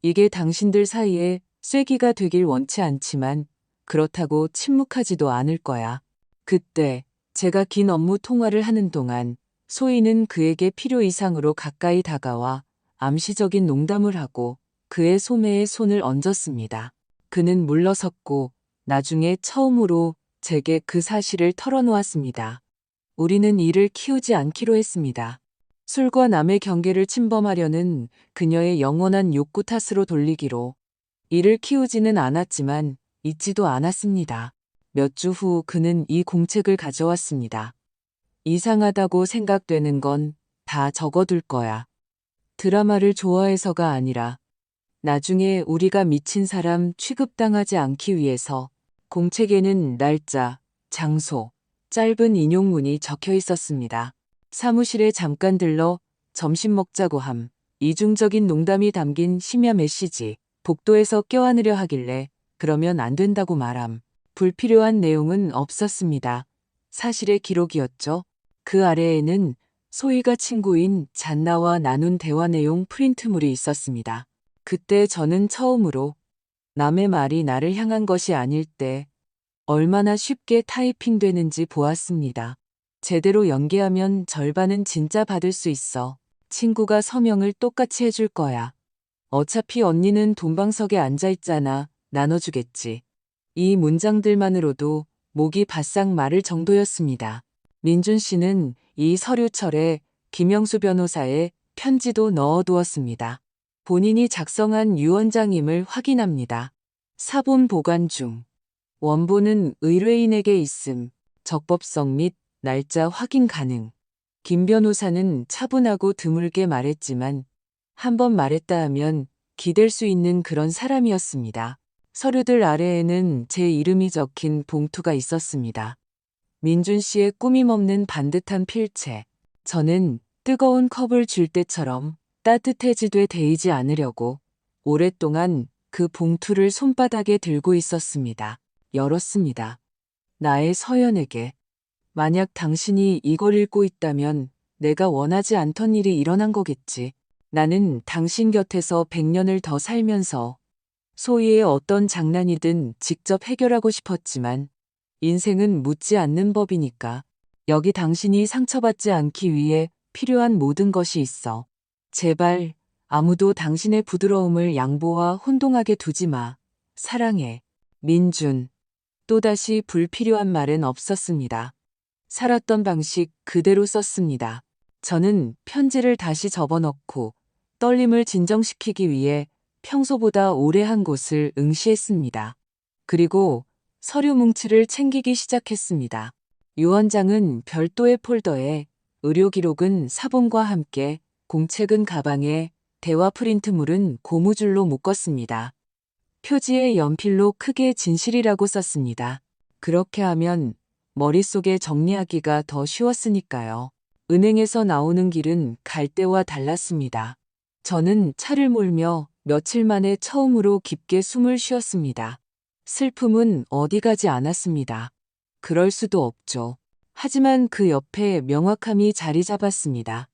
이게 당신들 사이에 쐐기가 되길 원치 않지만 그렇다고 침묵하지도 않을 거야. 그때 제가 긴 업무 통화를 하는 동안 소희는 그에게 필요 이상으로 가까이 다가와 암시적인 농담을 하고 그의 소매에 손을 얹었습니다. 그는 물러섰고 나중에 처음으로 제게 그 사실을 털어놓았습니다. 우리는 이를 키우지 않기로 했습니다. 술과 남의 경계를 침범하려는 그녀의 영원한 욕구 탓으로 돌리기로. 이를 키우지는 않았지만 잊지도 않았습니다. 몇 주 후 그는 이 공책을 가져왔습니다. 이상하다고 생각되는 건 다 적어둘 거야. 드라마를 좋아해서가 아니라 나중에 우리가 미친 사람 취급당하지 않기 위해서. 공책에는 날짜, 장소, 짧은 인용문이 적혀 있었습니다. 사무실에 잠깐 들러 점심 먹자고 함. 이중적인 농담이 담긴 심야 메시지. 복도에서 껴안으려 하길래 그러면 안 된다고 말함. 불필요한 내용은 없었습니다. 사실의 기록이었죠. 그 아래에는 소희가 친구인 잔나와 나눈 대화 내용 프린트물이 있었습니다. 그때 저는 처음으로 남의 말이 나를 향한 것이 아닐 때 얼마나 쉽게 타이핑되는지 보았습니다. 제대로 연기하면 절반은 진짜 받을 수 있어. 친구가 서명을 똑같이 해줄 거야. 어차피 언니는 돈방석에 앉아있잖아. 나눠주겠지. 이 문장들만으로도 목이 바싹 마를 정도였습니다. 민준 씨는 이 서류철에 김영수 변호사의 편지도 넣어두었습니다. 본인이 작성한 유 원장임을 확인합니다. 사본 보관 중. 원본은 의뢰인에게 있음. 적법성 및 날짜 확인 가능. 김 변호사는 차분하고 드물게 말했지만 한 번 말했다 하면 기댈 수 있는 그런 사람이었습니다. 서류들 아래에는 제 이름이 적힌 봉투가 있었습니다. 민준 씨의 꾸밈없는 반듯한 필체. 저는 뜨거운 컵을 줄 때처럼 따뜻해지되 데이지 않으려고 오랫동안 그 봉투를 손바닥에 들고 있었습니다. 열었습니다. 나의 서연에게. 만약 당신이 이걸 읽고 있다면 내가 원하지 않던 일이 일어난 거겠지. 나는 당신 곁에서 100년을 더 살면서 소희의 어떤 장난이든 직접 해결하고 싶었지만 인생은 묻지 않는 법이니까. 여기 당신이 상처받지 않기 위해 필요한 모든 것이 있어. 제발 아무도 당신의 부드러움을 양보와 혼동하게 두지 마. 사랑해. 민준. 또다시 불필요한 말은 없었습니다. 살았던 방식 그대로 썼습니다. 저는 편지를 다시 접어넣고 떨림을 진정시키기 위해 평소보다 오래 한 곳을 응시했습니다. 그리고 서류 뭉치를 챙기기 시작했습니다. 유 원장은 별도의 폴더에, 의료 기록은 사본과 함께, 공책은 가방에, 대화 프린트물은 고무줄로 묶었습니다. 표지에 연필로 크게 진실이라고 썼습니다. 그렇게 하면 머릿속에 정리하기가 더 쉬웠으니까요. 은행에서 나오는 길은 갈 때와 달랐습니다. 저는 차를 몰며 며칠 만에 처음으로 깊게 숨을 쉬었습니다. 슬픔은 어디 가지 않았습니다. 그럴 수도 없죠. 하지만 그 옆에 명확함이 자리 잡았습니다.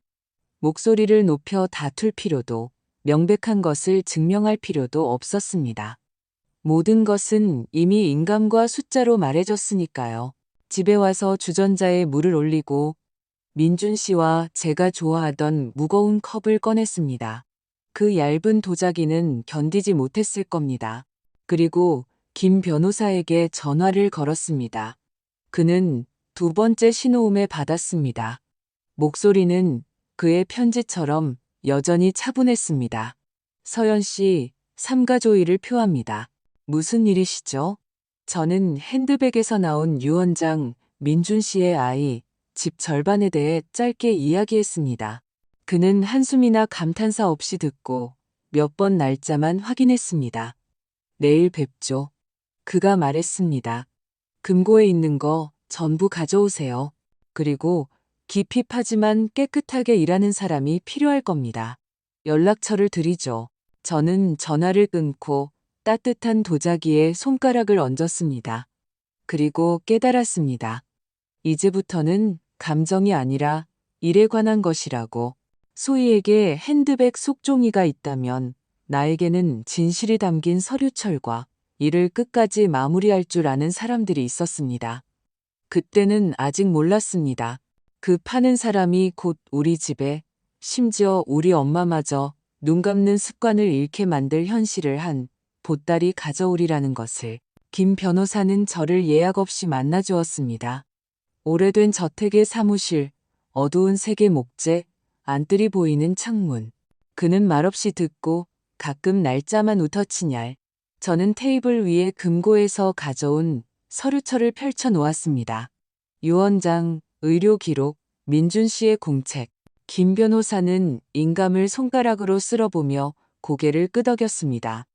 목소리를 높여 다툴 필요도, 명백한 것을 증명할 필요도 없었습니다. 모든 것은 이미 인감과 숫자로 말해졌으니까요. 집에 와서 주전자에 물을 올리고 민준 씨와 제가 좋아하던 무거운 컵을 꺼냈습니다. 그 얇은 도자기는 견디지 못했을 겁니다. 그리고 김 변호사에게 전화를 걸었습니다. 그는 두 번째 신호음에 받았습니다. 목소리는 그의 편지처럼 여전히 차분했습니다. 서연 씨, 삼가조의를 표합니다. 무슨 일이시죠? 저는 핸드백에서 나온 유언장, 민준 씨의 아이, 집 절반에 대해 짧게 이야기했습니다. 그는 한숨이나 감탄사 없이 듣고 몇 번 날짜만 확인했습니다. 내일 뵙죠. 그가 말했습니다. 금고에 있는 거 전부 가져오세요. 그리고 깊이 파지만 깨끗하게 일하는 사람이 필요할 겁니다. 연락처를 드리죠. 저는 전화를 끊고 따뜻한 도자기에 손가락을 얹었습니다. 그리고 깨달았습니다. 이제부터는 감정이 아니라 일에 관한 것이라고. 소희에게 핸드백 속종이가 있다면 나에게는 진실이 담긴 서류철과 일을 끝까지 마무리할 줄 아는 사람들이 있었습니다. 그때는 아직 몰랐습니다. 그 파는 사람이 곧 우리 집에, 심지어 우리 엄마마저 눈 감는 습관을 잃게 만들 현실을 한 보따리 가져오리라는 것을. 김 변호사는 저를 예약 없이 만나주었습니다. 오래된 저택의 사무실, 어두운 색의 목재, 안뜰이 보이는 창문. 그는 말없이 듣고 가끔 날짜만 웃어치냐. 저는 테이블 위에 금고에서 가져온 서류철을 펼쳐 놓았습니다. 유언장, 의료 기록, 민준 씨의 공책. 김 변호사는 인감을 손가락으로 쓸어보며 고개를 끄덕였습니다.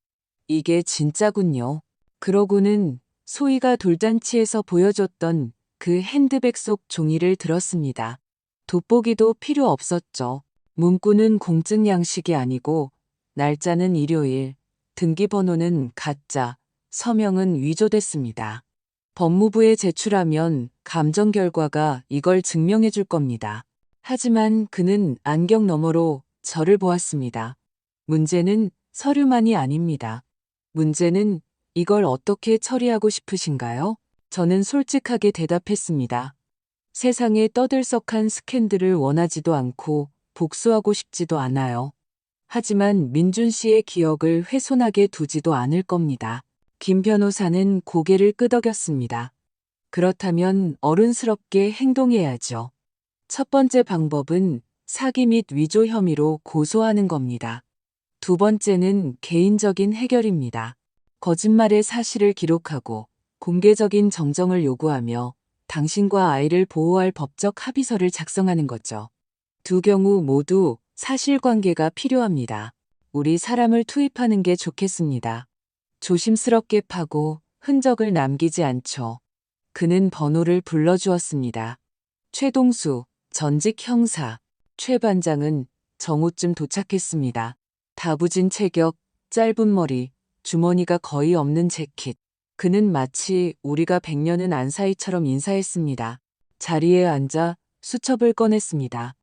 이게 진짜군요. 그러고는 소희가 돌잔치에서 보여줬던 그 핸드백 속 종이를 들었습니다. 돋보기도 필요 없었죠. 문구는 공증 양식이 아니고 날짜는 일요일, 등기번호는 가짜, 서명은 위조됐습니다. 법무부에 제출하면 감정 결과가 이걸 증명해 줄 겁니다. 하지만 그는 안경 너머로 저를 보았습니다. 문제는 서류만이 아닙니다. 문제는 이걸 어떻게 처리하고 싶으신가요? 저는 솔직하게 대답했습니다. 세상에 떠들썩한 스캔들을 원하지도 않고 복수하고 싶지도 않아요. 하지만 민준 씨의 기억을 훼손하게 두지도 않을 겁니다. 김 변호사는 고개를 끄덕였습니다. 그렇다면 어른스럽게 행동해야죠. 첫 번째 방법은 사기 및 위조 혐의로 고소하는 겁니다. 두 번째는 개인적인 해결입니다. 거짓말의 사실을 기록하고 공개적인 정정을 요구하며 당신과 아이를 보호할 법적 합의서를 작성하는 거죠. 두 경우 모두 사실관계가 필요합니다. 우리 사람을 투입하는 게 좋겠습니다. 조심스럽게 파고 흔적을 남기지 않죠. 그는 번호를 불러주었습니다. 최동수, 전직 형사. 최 반장은 정오쯤 도착했습니다. 다부진 체격, 짧은 머리, 주머니가 거의 없는 재킷. 그는 마치 우리가 100년은 안 사이처럼 인사했습니다. 자리에 앉아 수첩을 꺼냈습니다.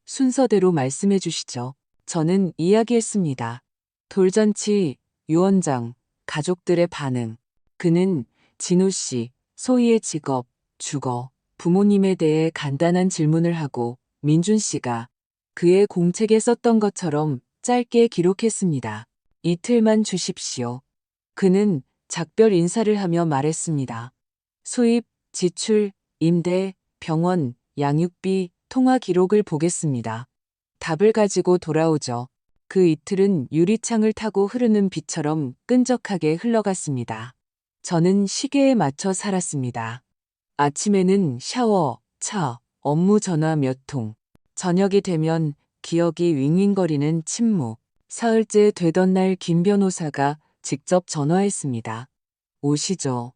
순서대로 말씀해 주시죠. 저는 이야기했습니다. 돌잔치, 유언장, 가족들의 반응. 그는 진우 씨, 소희의 직업, 주거, 부모님에 대해 간단한 질문을 하고 민준 씨가 그의 공책에 썼던 것처럼 짧게 기록했습니다. 이틀만 주십시오. 그는 작별 인사를 하며 말했습니다. 수입, 지출, 임대, 병원, 양육비, 통화 기록을 보겠습니다. 답을 가지고 돌아오죠. 그 이틀은 유리창을 타고 흐르는 비처럼 끈적하게 흘러갔습니다. 저는 시계에 맞춰 살았습니다. 아침에는 샤워, 차, 업무 전화 몇 통. 저녁이 되면 기억이 윙윙거리는 침묵. 사흘째 되던 날 김 변호사가 직접 전화했습니다. 오시죠.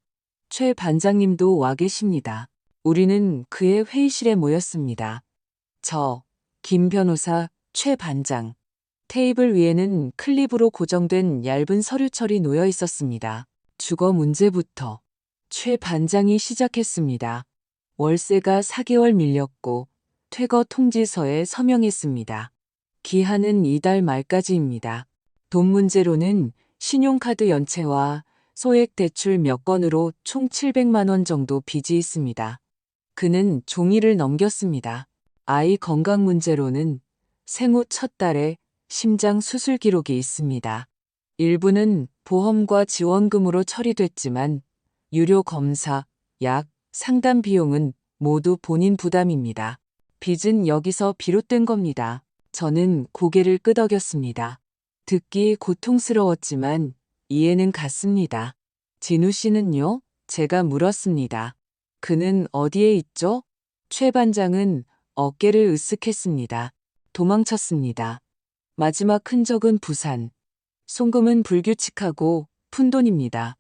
최 반장님도 와 계십니다. 우리는 그의 회의실에 모였습니다. 저, 김 변호사, 최 반장. 테이블 위에는 클립으로 고정된 얇은 서류철이 놓여 있었습니다. 주거 문제부터 최 반장이 시작했습니다. 월세가 4개월 밀렸고 퇴거 통지서에 서명했습니다. 기한은 이달 말까지입니다. 돈 문제로는 신용카드 연체와 소액 대출 몇 건으로 총 700만 원 정도 빚이 있습니다. 그는 종이를 넘겼습니다. 아이 건강 문제로는 생후 첫 달에 심장 수술 기록이 있습니다. 일부는 보험과 지원금으로 처리됐지만 유료 검사, 약, 상담 비용은 모두 본인 부담입니다. 빚은 여기서 비롯된 겁니다. 저는 고개를 끄덕였습니다. 듣기 고통스러웠지만 이해는 갔습니다. 진우 씨는요? 제가 물었습니다. 그는 어디에 있죠? 최 반장은 어깨를 으쓱했습니다. 도망쳤습니다. 마지막 흔적은 부산. 송금은 불규칙하고 푼돈입니다.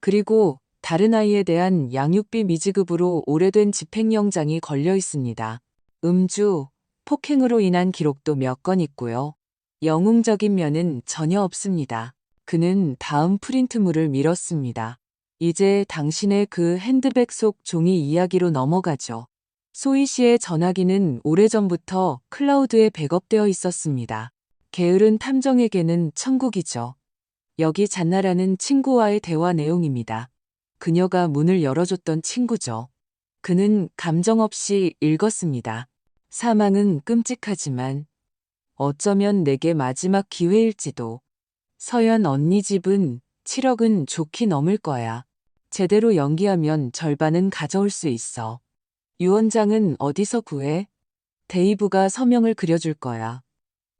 그리고 다른 아이에 대한 양육비 미지급으로 오래된 집행영장이 걸려 있습니다. 음주, 폭행으로 인한 기록도 몇 건 있고요. 영웅적인 면은 전혀 없습니다. 그는 다음 프린트물을 밀었습니다. 이제 당신의 그 핸드백 속 종이 이야기로 넘어가죠. 소희 씨의 전화기는 오래전부터 클라우드에 백업되어 있었습니다. 게으른 탐정에게는 천국이죠. 여기 잔나라는 친구와의 대화 내용입니다. 그녀가 문을 열어줬던 친구죠. 그는 감정 없이 읽었습니다. 사망은 끔찍하지만 어쩌면 내게 마지막 기회일지도. 서연 언니 집은 7억은 좋게 넘을 거야. 제대로 연기하면 절반은 가져올 수 있어. 유원장은 어디서 구해? 데이브가 서명을 그려줄 거야.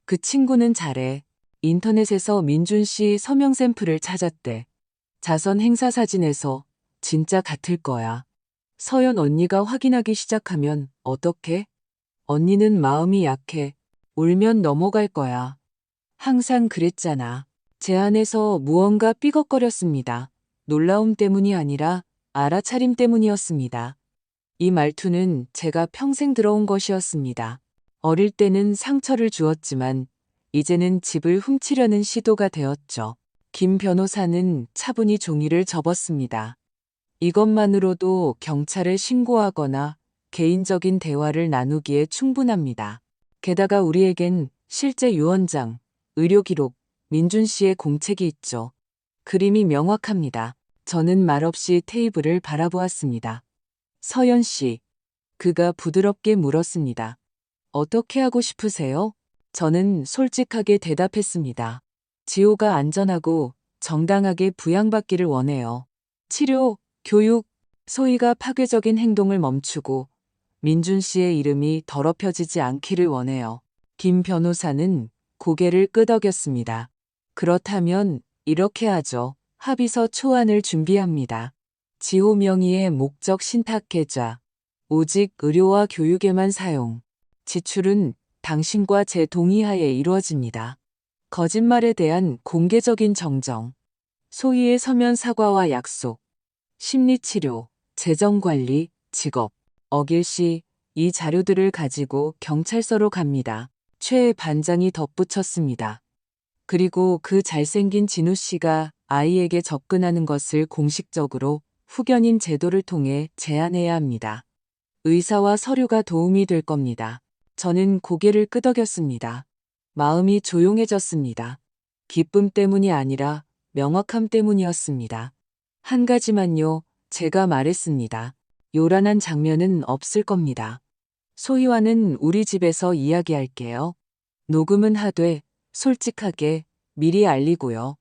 그 친구는 잘해. 인터넷에서 민준 씨 서명 샘플을 찾았대. 자선 행사 사진에서 진짜 같을 거야. 서연 언니가 확인하기 시작하면 어떡해? 언니는 마음이 약해. 울면 넘어갈 거야. 항상 그랬잖아. 제 안에서 무언가 삐걱거렸습니다. 놀라움 때문이 아니라 알아차림 때문이었습니다. 이 말투는 제가 평생 들어온 것이었습니다. 어릴 때는 상처를 주었지만 이제는 집을 훔치려는 시도가 되었죠. 김 변호사는 차분히 종이를 접었습니다. 이것만으로도 경찰에 신고하거나 개인적인 대화를 나누기에 충분합니다. 게다가 우리에겐 실제 유언장, 의료기록, 민준 씨의 공책이 있죠. 그림이 명확합니다. 저는 말없이 테이블을 바라보았습니다. 서연 씨, 그가 부드럽게 물었습니다. 어떻게 하고 싶으세요? 저는 솔직하게 대답했습니다. 지호가 안전하고 정당하게 부양받기를 원해요. 치료, 교육, 소희가 파괴적인 행동을 멈추고 민준 씨의 이름이 더럽혀지지 않기를 원해요. 김 변호사는 고개를 끄덕였습니다. 그렇다면 이렇게 하죠. 합의서 초안을 준비합니다. 지호 명의의 목적 신탁 계좌, 오직 의료와 교육에만 사용. 지출은 당신과 제 동의하에 이루어집니다. 거짓말에 대한 공개적인 정정, 소희의 서면 사과와 약속, 심리치료, 재정관리, 직업. 어길 시 이 자료들을 가지고 경찰서로 갑니다. 최 반장이 덧붙였습니다. 그리고 그 잘생긴 진우 씨가 아이에게 접근하는 것을 공식적으로 후견인 제도를 통해 제안해야 합니다. 의사와 서류가 도움이 될 겁니다. 저는 고개를 끄덕였습니다. 마음이 조용해졌습니다. 기쁨 때문이 아니라 명확함 때문이었습니다. 한 가지만요, 제가 말했습니다. 요란한 장면은 없을 겁니다. 소희와는 우리 집에서 이야기할게요. 녹음은 하되 솔직하게 미리 알리고요.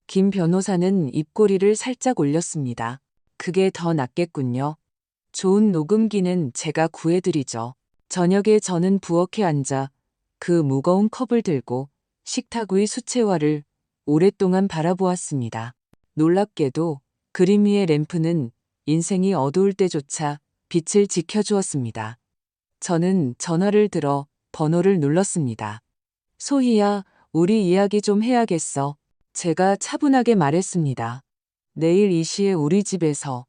김 변호사는 입꼬리를 살짝 올렸습니다. 그게 더 낫겠군요. 좋은 녹음기는 제가 구해드리죠. 저녁에 저는 부엌에 앉아 그 무거운 컵을 들고 식탁 위 수채화를 오랫동안 바라보았습니다. 놀랍게도 그림 위의 램프는 인생이 어두울 때조차 빛을 지켜주었습니다. 저는 전화를 들어 번호를 눌렀습니다. 소희야, 우리 이야기 좀 해야겠어. 제가 차분하게 말했습니다. 내일 이 시에 우리 집에서.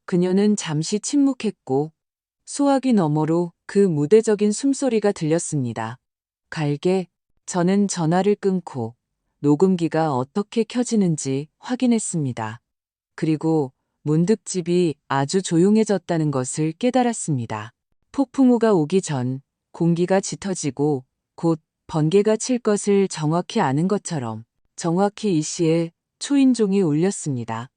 그녀는 잠시 침묵했고 수화기 너머로 그 무대적인 숨소리가 들렸습니다. 갈게. 저는 전화를 끊고 녹음기가 어떻게 켜지는지 확인했습니다. 그리고 문득 집이 아주 조용해졌다는 것을 깨달았습니다. 폭풍우가 오기 전 공기가 짙어지고 곧 번개가 칠 것을 정확히 아는 것처럼 정확히 이 시에 초인종이 울렸습니다.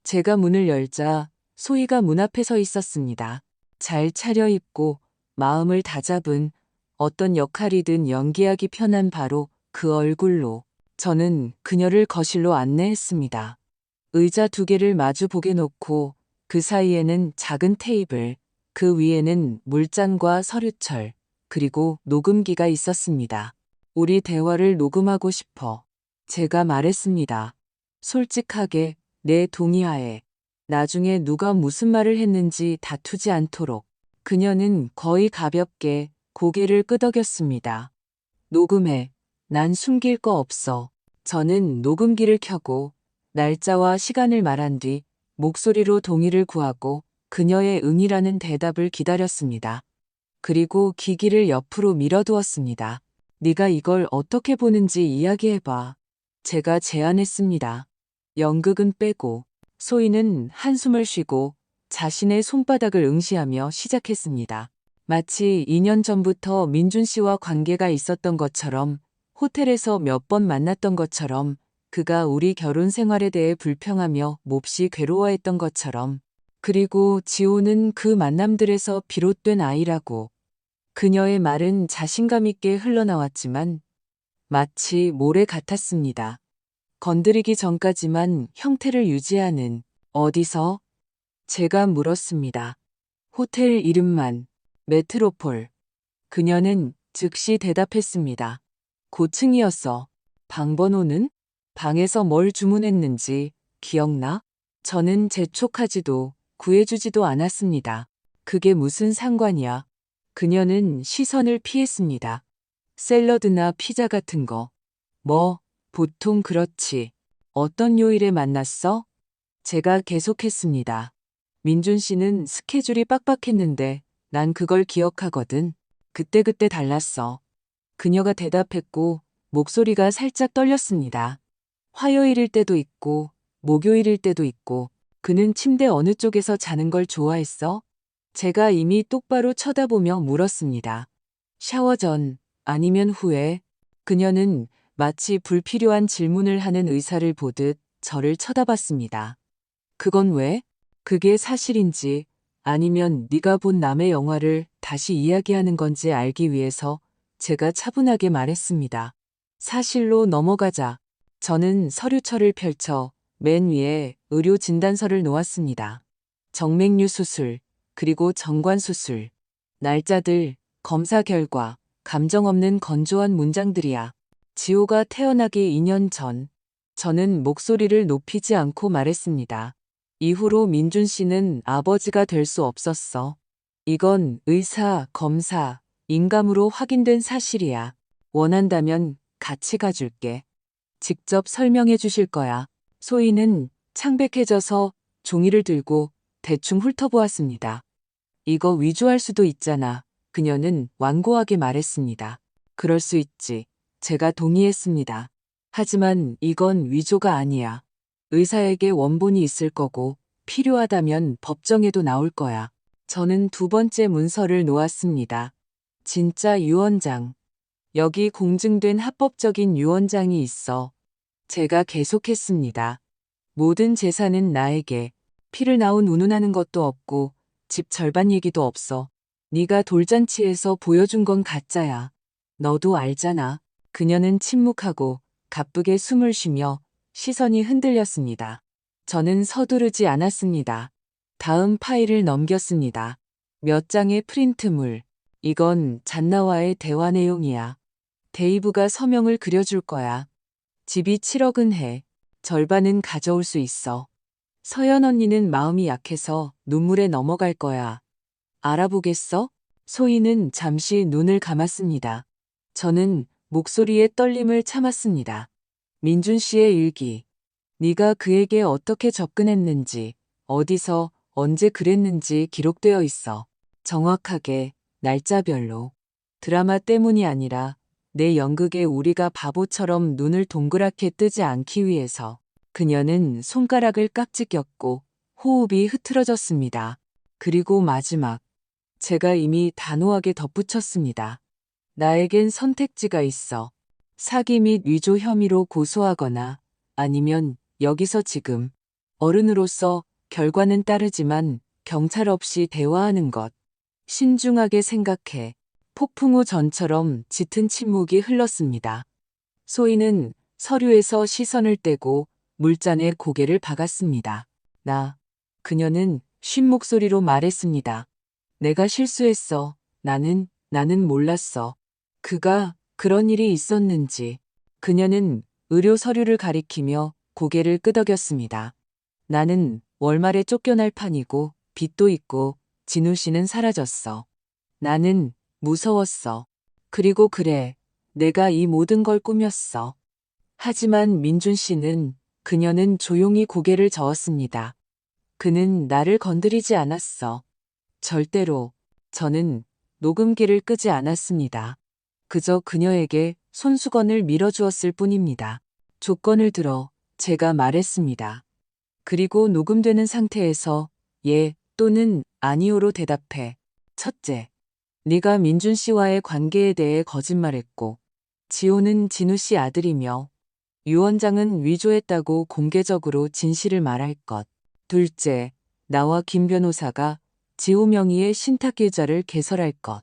제가 문을 열자 소희가 문 앞에 서 있었습니다. 잘 차려입고 마음을 다잡은 어떤 역할이든 연기하기 편한 바로 그 얼굴로 저는 그녀를 거실로 안내했습니다. 의자 두 개를 마주 보게 놓고 그 사이에는 작은 테이블, 그 위에는 물잔과 서류철, 그리고 녹음기가 있었습니다. 우리 대화를 녹음하고 싶어. 제가 말했습니다. 솔직하게, 내 동의하에. 나중에 누가 무슨 말을 했는지 다투지 않도록. 그녀는 거의 가볍게 고개를 끄덕였습니다. 녹음해. 난 숨길 거 없어. 저는 녹음기를 켜고 날짜와 시간을 말한 뒤 목소리로 동의를 구하고 그녀의 응이라는 대답을 기다렸습니다. 그리고 기기를 옆으로 밀어두었습니다. 네가 이걸 어떻게 보는지 이야기해봐. 제가 제안했습니다. 연극은 빼고. 소희는 한숨을 쉬고 자신의 손바닥을 응시하며 시작했습니다. 마치 2년 전부터 민준 씨와 관계가 있었던 것처럼, 호텔에서 몇 번 만났던 것처럼, 그가 우리 결혼 생활에 대해 불평하며 몹시 괴로워했던 것처럼, 그리고 지호는 그 만남들에서 비롯된 아이라고. 그녀의 말은 자신감 있게 흘러나왔지만 마치 모래 같았습니다. 건드리기 전까지만 형태를 유지하는. 어디서? 제가 물었습니다. 호텔 이름만. 메트로폴. 그녀는 즉시 대답했습니다. 고층이었어. 방번호는? 방에서 뭘 주문했는지 기억나? 저는 재촉하지도 구해주지도 않았습니다. 그게 무슨 상관이야? 그녀는 시선을 피했습니다. 샐러드나 피자 같은 거. 뭐, 보통 그렇지. 어떤 요일에 만났어? 제가 계속했습니다. 민준 씨는 스케줄이 빡빡했는데 난 그걸 기억하거든. 그때그때 달랐어. 그녀가 대답했고 목소리가 살짝 떨렸습니다. 화요일일 때도 있고 목요일일 때도 있고. 그는 침대 어느 쪽에서 자는 걸 좋아했어? 제가 이미 똑바로 쳐다보며 물었습니다. 샤워 전, 아니면 후에? 그녀는 마치 불필요한 질문을 하는 의사를 보듯 저를 쳐다봤습니다. 그건 왜? 그게 사실인지 아니면 네가 본 남의 영화를 다시 이야기하는 건지 알기 위해서 제가 차분하게 말했습니다. 사실로 넘어가자. 저는 서류철을 펼쳐 맨 위에 의료 진단서를 놓았습니다. 정맥류 수술, 그리고 정관 수술, 날짜들, 검사 결과, 감정 없는 건조한 문장들이야. 지호가 태어나기 2년 전. 저는 목소리를 높이지 않고 말했습니다. 이후로 민준 씨는 아버지가 될 수 없었어. 이건 의사, 검사, 인감으로 확인된 사실이야. 원한다면 같이 가줄게. 직접 설명해 주실 거야. 소희는 창백해져서 종이를 들고 대충 훑어보았습니다. 이거 위조할 수도 있잖아. 그녀는 완고하게 말했습니다. 그럴 수 있지. 제가 동의했습니다. 하지만 이건 위조가 아니야. 의사에게 원본이 있을 거고 필요하다면 법정에도 나올 거야. 저는 두 번째 문서를 놓았습니다. 진짜 유언장. 여기 공증된 합법적인 유언장이 있어. 제가 계속했습니다. 모든 재산은 나에게. 피를 나온 운운하는 것도 없고 집 절반 얘기도 없어. 네가 돌잔치에서 보여준 건 가짜야. 너도 알잖아. 그녀는 침묵하고 가쁘게 숨을 쉬며 시선이 흔들렸습니다. 저는 서두르지 않았습니다. 다음 파일을 넘겼습니다. 몇 장의 프린트물. 이건 잔나와의 대화 내용이야. 데이브가 서명을 그려줄 거야. 집이 7억은 해. 절반은 가져올 수 있어. 서연 언니는 마음이 약해서 눈물에 넘어갈 거야. 알아보겠어? 소희는 잠시 눈을 감았습니다. 저는 목소리의 떨림을 참았습니다. 민준 씨의 일기. 네가 그에게 어떻게 접근했는지, 어디서, 언제 그랬는지 기록되어 있어. 정확하게, 날짜별로. 드라마 때문이 아니라 내 연극에 우리가 바보처럼 눈을 동그랗게 뜨지 않기 위해서. 그녀는 손가락을 깍지 꼈고 호흡이 흐트러졌습니다. 그리고 마지막. 제가 이미 단호하게 덧붙였습니다. 나에겐 선택지가 있어. 사기 및 위조 혐의로 고소하거나 아니면 여기서 지금 어른으로서 결과는 따르지만 경찰 없이 대화하는 것. 신중하게 생각해. 폭풍 후 전처럼 짙은 침묵이 흘렀습니다. 소희는 서류에서 시선을 떼고 물잔에 고개를 박았습니다. 그녀는 쉰 목소리로 말했습니다. 내가 실수했어. 나는 몰랐어. 그가 그런 일이 있었는지. 그녀는 의료 서류를 가리키며 고개를 끄덕였습니다. 나는 월말에 쫓겨날 판이고 빚도 있고 진우 씨는 사라졌어. 나는 무서웠어. 그리고 그래, 내가 이 모든 걸 꾸몄어. 하지만 민준 씨는 그녀는 조용히 고개를 저었습니다. 그는 나를 건드리지 않았어. 절대로. 저는 녹음기를 끄지 않았습니다. 그저 그녀에게 손수건을 밀어주었을 뿐입니다. 조건을 들어 제가 말했습니다. 그리고 녹음되는 상태에서 예 또는 아니오로 대답해. 첫째, 네가 민준 씨와의 관계에 대해 거짓말했고 지호는 진우 씨 아들이며 유 원장은 위조했다고 공개적으로 진실을 말할 것. 둘째, 나와 김 변호사가 지호 명의의 신탁계좌를 개설할 것.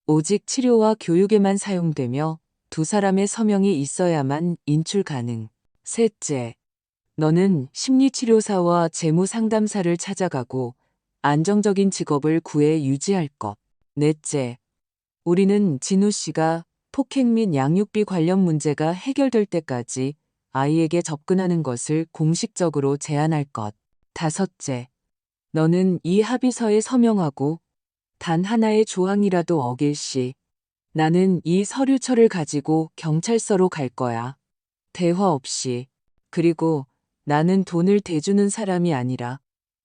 오직 치료와 교육에만 사용되며 두 사람의 서명이 있어야만 인출 가능. 셋째, 너는 심리치료사와 재무상담사를 찾아가고 안정적인 직업을 구해 유지할 것. 넷째, 우리는 진우 씨가 폭행 및 양육비 관련 문제가 해결될 때까지 아이에게 접근하는 것을 공식적으로 제한할 것. 다섯째, 너는 이 합의서에 서명하고 단 하나의 조항이라도 어길 시 나는 이 서류처를 가지고 경찰서로 갈 거야. 대화 없이. 그리고 나는 돈을 대주는 사람이 아니라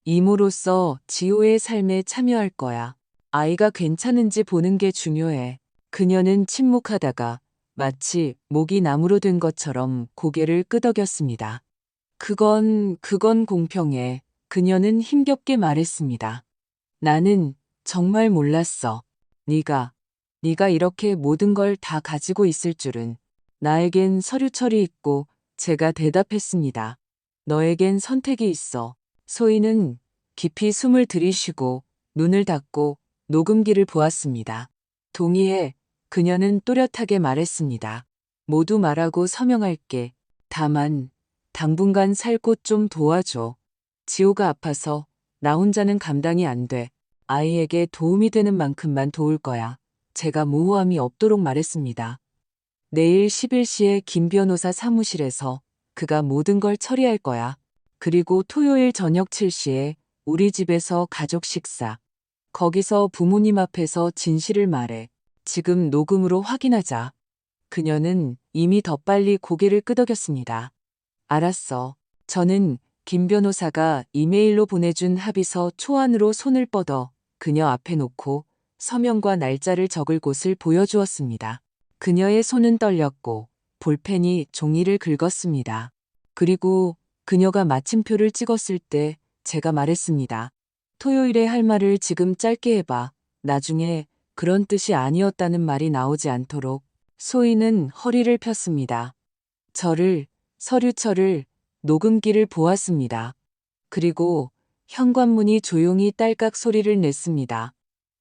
이모로서 지호의 삶에 참여할 거야. 아이가 괜찮은지 보는 게 중요해. 그녀는 침묵하다가 마치 목이 나무로 된 것처럼 고개를 끄덕였습니다. 그건 공평해. 그녀는 힘겹게 말했습니다. 나는 정말 몰랐어. 네가 이렇게 모든 걸 다 가지고 있을 줄은. 나에겐 서류철이 있고 제가 대답했습니다. 너에겐 선택이 있어. 소희는 깊이 숨을 들이쉬고 눈을 닫고 녹음기를 보았습니다. 동의해. 그녀는 또렷하게 말했습니다. 모두 말하고 서명할게. 다만 당분간 살 곳 좀 도와줘. 지호가 아파서 나 혼자는 감당이 안 돼. 아이에게 도움이 되는 만큼만 도울 거야. 제가 모호함이 없도록 말했습니다. 내일 11시에 김 변호사 사무실에서 그가 모든 걸 처리할 거야. 그리고 토요일 저녁 7시에 우리 집에서 가족 식사. 거기서 부모님 앞에서 진실을 말해. 지금 녹음으로 확인하자. 그녀는 이미 더 빨리 고개를 끄덕였습니다. 알았어. 저는 김 변호사가 이메일로 보내준 합의서 초안으로 손을 뻗어 그녀 앞에 놓고 서명과 날짜를 적을 곳을 보여주었습니다. 그녀의 손은 떨렸고 볼펜이 종이를 긁었습니다. 그리고 그녀가 마침표를 찍었을 때 제가 말했습니다. 토요일에 할 말을 지금 짧게 해봐. 나중에 그런 뜻이 아니었다는 말이 나오지 않도록. 소희는 허리를 폈습니다. 서류철을, 녹음기를 보았습니다. 그리고 현관문이 조용히 딸깍 소리를 냈습니다.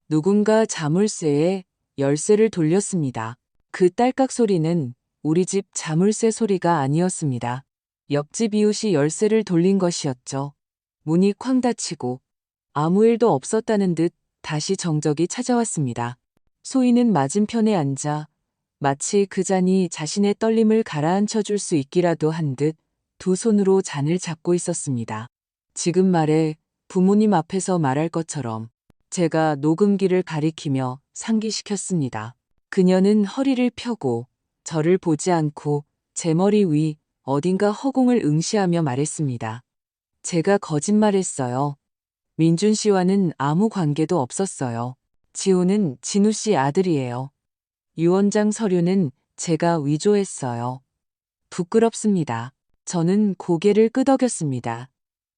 누군가 자물쇠에 열쇠를 돌렸습니다. 그 딸깍 소리는 우리 집 자물쇠 소리가 아니었습니다. 옆집 이웃이 열쇠를 돌린 것이었죠. 문이 쾅 닫히고 아무 일도 없었다는 듯 다시 정적이 찾아왔습니다. 소희는 맞은편에 앉아 마치 그 잔이 자신의 떨림을 가라앉혀 줄 수 있기라도 한 듯 두 손으로 잔을 잡고 있었습니다. 지금 말해 부모님 앞에서 말할 것처럼 제가 녹음기를 가리키며 상기시켰습니다. 그녀는 허리를 펴고 저를 보지 않고 제 머리 위 어딘가 허공을 응시하며 말했습니다. 제가 거짓말했어요. 민준 씨와는 아무 관계도 없었어요. 지호는 진우 씨 아들이에요. 유 원장 서류는 제가 위조했어요. 부끄럽습니다. 저는 고개를 끄덕였습니다.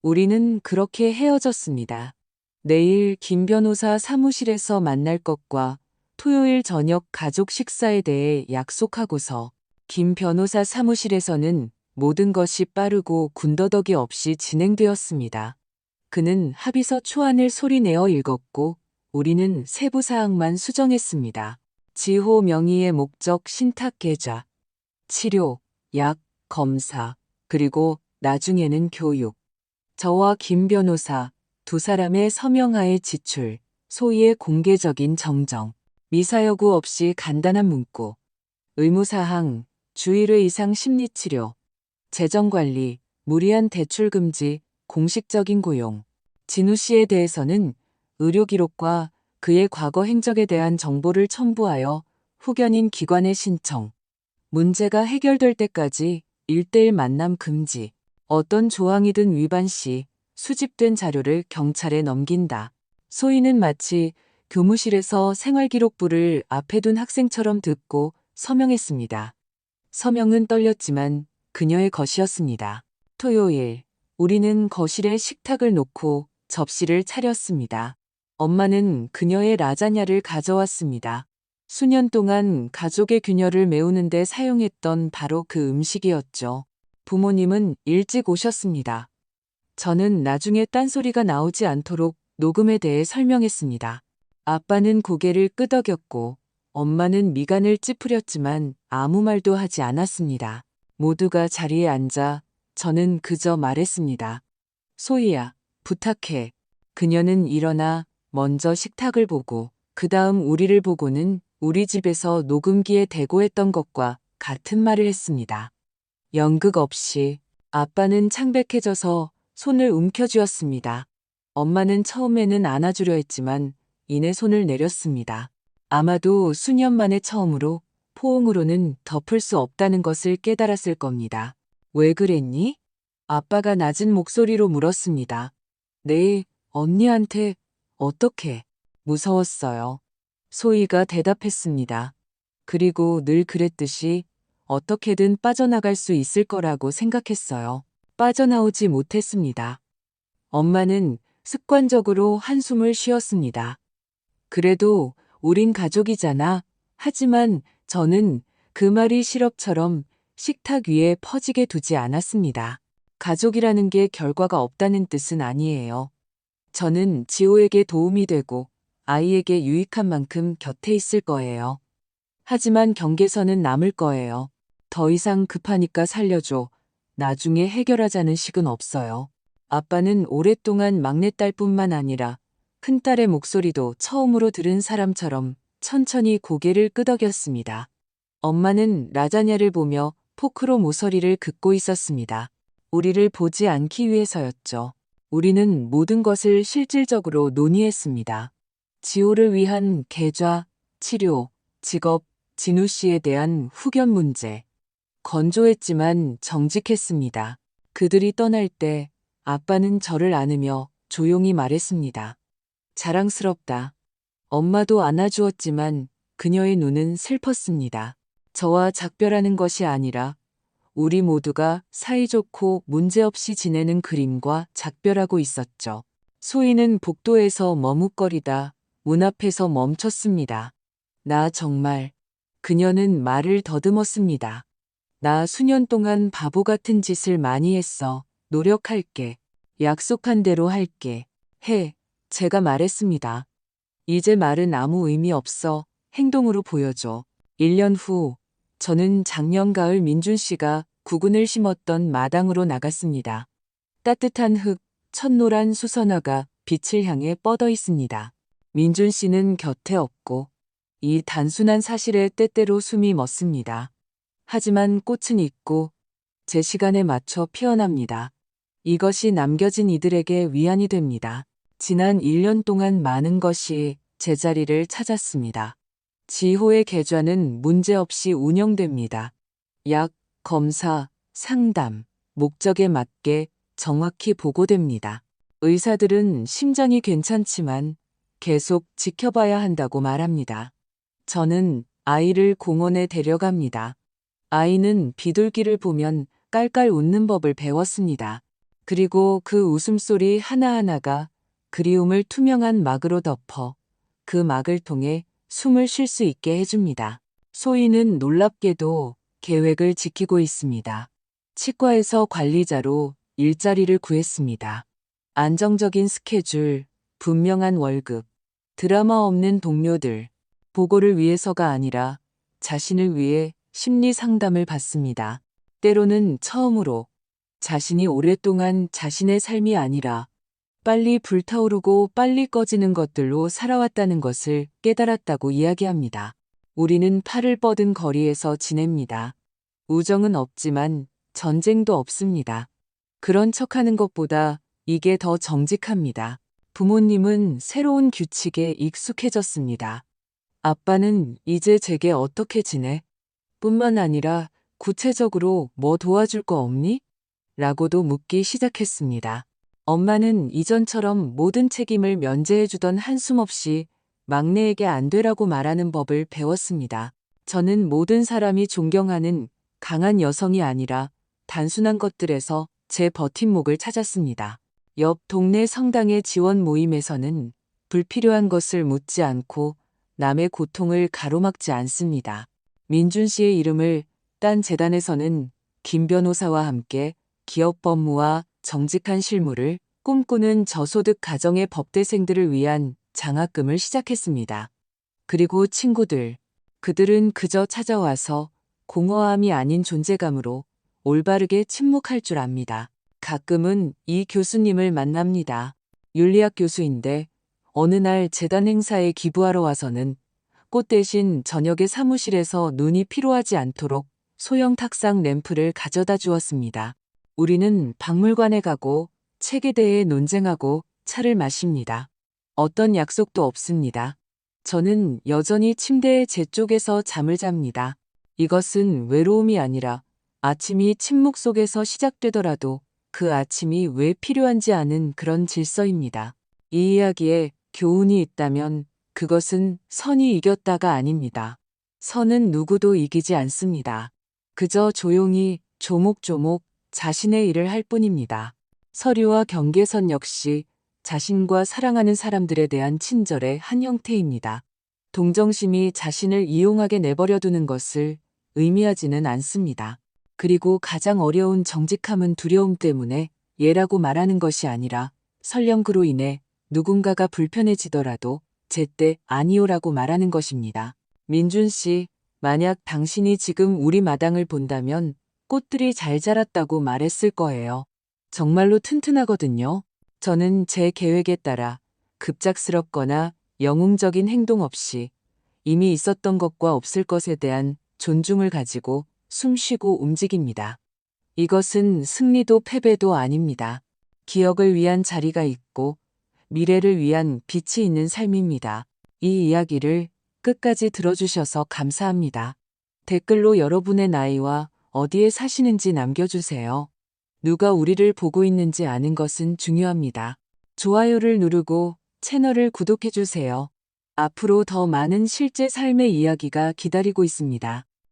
우리는 그렇게 헤어졌습니다. 내일 김 변호사 사무실에서 만날 것과 토요일 저녁 가족 식사에 대해 약속하고서 김 변호사 사무실에서는 모든 것이 빠르고 군더더기 없이 진행되었습니다. 그는 합의서 초안을 소리내어 읽었고 우리는 세부 사항만 수정했습니다. 지호 명의의 목적 신탁 계좌, 치료, 약, 검사, 그리고 나중에는 교육. 저와 김 변호사 두 사람의 서명하에 지출, 소위의 공개적인 정정, 미사여구 없이 간단한 문구, 의무사항, 주일회 이상 심리치료, 재정관리, 무리한 대출 금지, 공식적인 고용. 진우 씨에 대해서는 의료 기록과 그의 과거 행적에 대한 정보를 첨부하여 후견인 기관에 신청. 문제가 해결될 때까지 1대1 만남 금지. 어떤 조항이든 위반 시 수집된 자료를 경찰에 넘긴다. 소희는 마치 교무실에서 생활기록부를 앞에 둔 학생처럼 듣고 서명했습니다. 서명은 떨렸지만 그녀의 것이었습니다. 토요일, 우리는 거실에 식탁을 놓고 접시를 차렸습니다. 엄마는 그녀의 라자냐를 가져왔습니다. 수년 동안 가족의 균열을 메우는데 사용했던 바로 그 음식이었죠. 부모님은 일찍 오셨습니다. 저는 나중에 딴소리가 나오지 않도록 녹음에 대해 설명했습니다. 아빠는 고개를 끄덕였고 엄마는 미간을 찌푸렸지만 아무 말도 하지 않았습니다. 모두가 자리에 앉아 저는 그저 말했습니다. 소희야, 부탁해. 그녀는 일어나 먼저 식탁을 보고 그 다음 우리를 보고는 우리 집에서 녹음기에 대고 했던 것과 같은 말을 했습니다. 연극 없이 아빠는 창백해져서 손을 움켜쥐었습니다. 엄마는 처음에는 안아주려 했지만 이내 손을 내렸습니다. 아마도 수년 만에 처음으로 포옹으로는 덮을 수 없다는 것을 깨달았을 겁니다. 왜 그랬니? 아빠가 낮은 목소리로 물었습니다. 네, 언니한테 어떻게? 무서웠어요. 소희가 대답했습니다. 그리고 늘 그랬듯이 어떻게든 빠져나갈 수 있을 거라고 생각했어요. 빠져나오지 못했습니다. 엄마는 습관적으로 한숨을 쉬었습니다. 그래도 우린 가족이잖아. 하지만 저는 그 말이 시럽처럼 식탁 위에 퍼지게 두지 않았습니다. 가족이라는 게 결과가 없다는 뜻은 아니에요. 저는 지호에게 도움이 되고 아이에게 유익한 만큼 곁에 있을 거예요. 하지만 경계선은 남을 거예요. 더 이상 급하니까 살려줘. 나중에 해결하자는 식은 없어요. 아빠는 오랫동안 막내딸뿐만 아니라 큰딸의 목소리도 처음으로 들은 사람처럼 천천히 고개를 끄덕였습니다. 엄마는 라자냐를 보며 포크로 모서리를 긋고 있었습니다. 우리를 보지 않기 위해서였죠. 우리는 모든 것을 실질적으로 논의했습니다. 지호를 위한 계좌, 치료, 직업, 진우 씨에 대한 후견 문제. 건조했지만 정직했습니다. 그들이 떠날 때 아빠는 저를 안으며 조용히 말했습니다. 자랑스럽다. 엄마도 안아주었지만 그녀의 눈은 슬펐습니다. 저와 작별하는 것이 아니라 우리 모두가 사이좋고 문제없이 지내는 그림과 작별하고 있었죠. 소희는 복도에서 머뭇거리다 문 앞에서 멈췄습니다. 나 정말. 그녀는 말을 더듬었습니다. 나 수년 동안 바보 같은 짓을 많이 했어. 노력할게. 약속한 대로 할게. 해. 제가 말했습니다. 이제 말은 아무 의미 없어. 행동으로 보여줘. 1년 후, 저는 작년 가을 민준 씨가 구근을 심었던 마당으로 나갔습니다. 따뜻한 흙, 첫노란 수선화가 빛을 향해 뻗어 있습니다. 민준 씨는 곁에 없고, 이 단순한 사실에 때때로 숨이 멎습니다. 하지만 꽃은 있고 제 시간에 맞춰 피어납니다. 이것이 남겨진 이들에게 위안이 됩니다. 지난 1년 동안 많은 것이 제자리를 찾았습니다. 지호의 계좌는 문제없이 운영됩니다. 약, 검사, 상담, 목적에 맞게 정확히 보고됩니다. 의사들은 심장이 괜찮지만 계속 지켜봐야 한다고 말합니다. 저는 아이를 공원에 데려갑니다. 아이는 비둘기를 보면 깔깔 웃는 법을 배웠습니다. 그리고 그 웃음소리 하나하나가 그리움을 투명한 막으로 덮어 그 막을 통해 숨을 쉴 수 있게 해줍니다. 소희는 놀랍게도 계획을 지키고 있습니다. 치과에서 관리자로 일자리를 구했습니다. 안정적인 스케줄, 분명한 월급, 드라마 없는 동료들, 보고를 위해서가 아니라 자신을 위해 심리 상담을 받습니다. 때로는 처음으로 자신이 오랫동안 자신의 삶이 아니라 빨리 불타오르고 빨리 꺼지는 것들로 살아왔다는 것을 깨달았다고 이야기합니다. 우리는 팔을 뻗은 거리에서 지냅니다. 우정은 없지만 전쟁도 없습니다. 그런 척하는 것보다 이게 더 정직합니다. 부모님은 새로운 규칙에 익숙해졌습니다. 아빠는 이제 제게 어떻게 지내? 뿐만 아니라 구체적으로 뭐 도와줄 거 없니? 라고도 묻기 시작했습니다. 엄마는 이전처럼 모든 책임을 면제해주던 한숨 없이 막내에게 안 되라고 말하는 법을 배웠습니다. 저는 모든 사람이 존경하는 강한 여성이 아니라 단순한 것들에서 제 버팀목을 찾았습니다. 옆 동네 성당의 지원 모임에서는 불필요한 것을 묻지 않고 남의 고통을 가로막지 않습니다. 민준 씨의 이름을 딴 재단에서는 김 변호사와 함께 기업 법무와 정직한 실무를 꿈꾸는 저소득 가정의 법대생들을 위한 장학금을 시작했습니다. 그리고 친구들, 그들은 그저 찾아와서 공허함이 아닌 존재감으로 올바르게 침묵할 줄 압니다. 가끔은 이 교수님을 만납니다. 윤리학 교수인데 어느 날 재단 행사에 기부하러 와서는 꽃 대신 저녁에 사무실에서 눈이 피로하지 않도록 소형 탁상 램프를 가져다 주었습니다. 우리는 박물관에 가고 책에 대해 논쟁하고 차를 마십니다. 어떤 약속도 없습니다. 저는 여전히 침대의 제 쪽에서 잠을 잡니다. 이것은 외로움이 아니라 아침이 침묵 속에서 시작되더라도 그 아침이 왜 필요한지 아는 그런 질서입니다. 이 이야기에 교훈이 있다면 그것은 선이 이겼다가 아닙니다. 선은 누구도 이기지 않습니다. 그저 조용히 조목조목 자신의 일을 할 뿐입니다. 서류와 경계선 역시 자신과 사랑하는 사람들에 대한 친절의 한 형태입니다. 동정심이 자신을 이용하게 내버려 두는 것을 의미하지는 않습니다. 그리고 가장 어려운 정직함은 두려움 때문에 예라고 말하는 것이 아니라 설령 그로 인해 누군가가 불편해지더라도 제때 아니오라고 말하는 것입니다. 민준 씨, 만약 당신이 지금 우리 마당을 본다면 꽃들이 잘 자랐다고 말했을 거예요. 정말로 튼튼하거든요. 저는 제 계획에 따라 급작스럽거나 영웅적인 행동 없이 이미 있었던 것과 없을 것에 대한 존중을 가지고 숨쉬고 움직입니다. 이것은 승리도 패배도 아닙니다. 기억을 위한 자리가 있고 미래를 위한 빛이 있는 삶입니다. 이 이야기를 끝까지 들어주셔서 감사합니다. 댓글로 여러분의 나이와 어디에 사시는지 남겨주세요. 누가 우리를 보고 있는지 아는 것은 중요합니다. 좋아요를 누르고 채널을 구독해주세요. 앞으로 더 많은 실제 삶의 이야기가 기다리고 있습니다.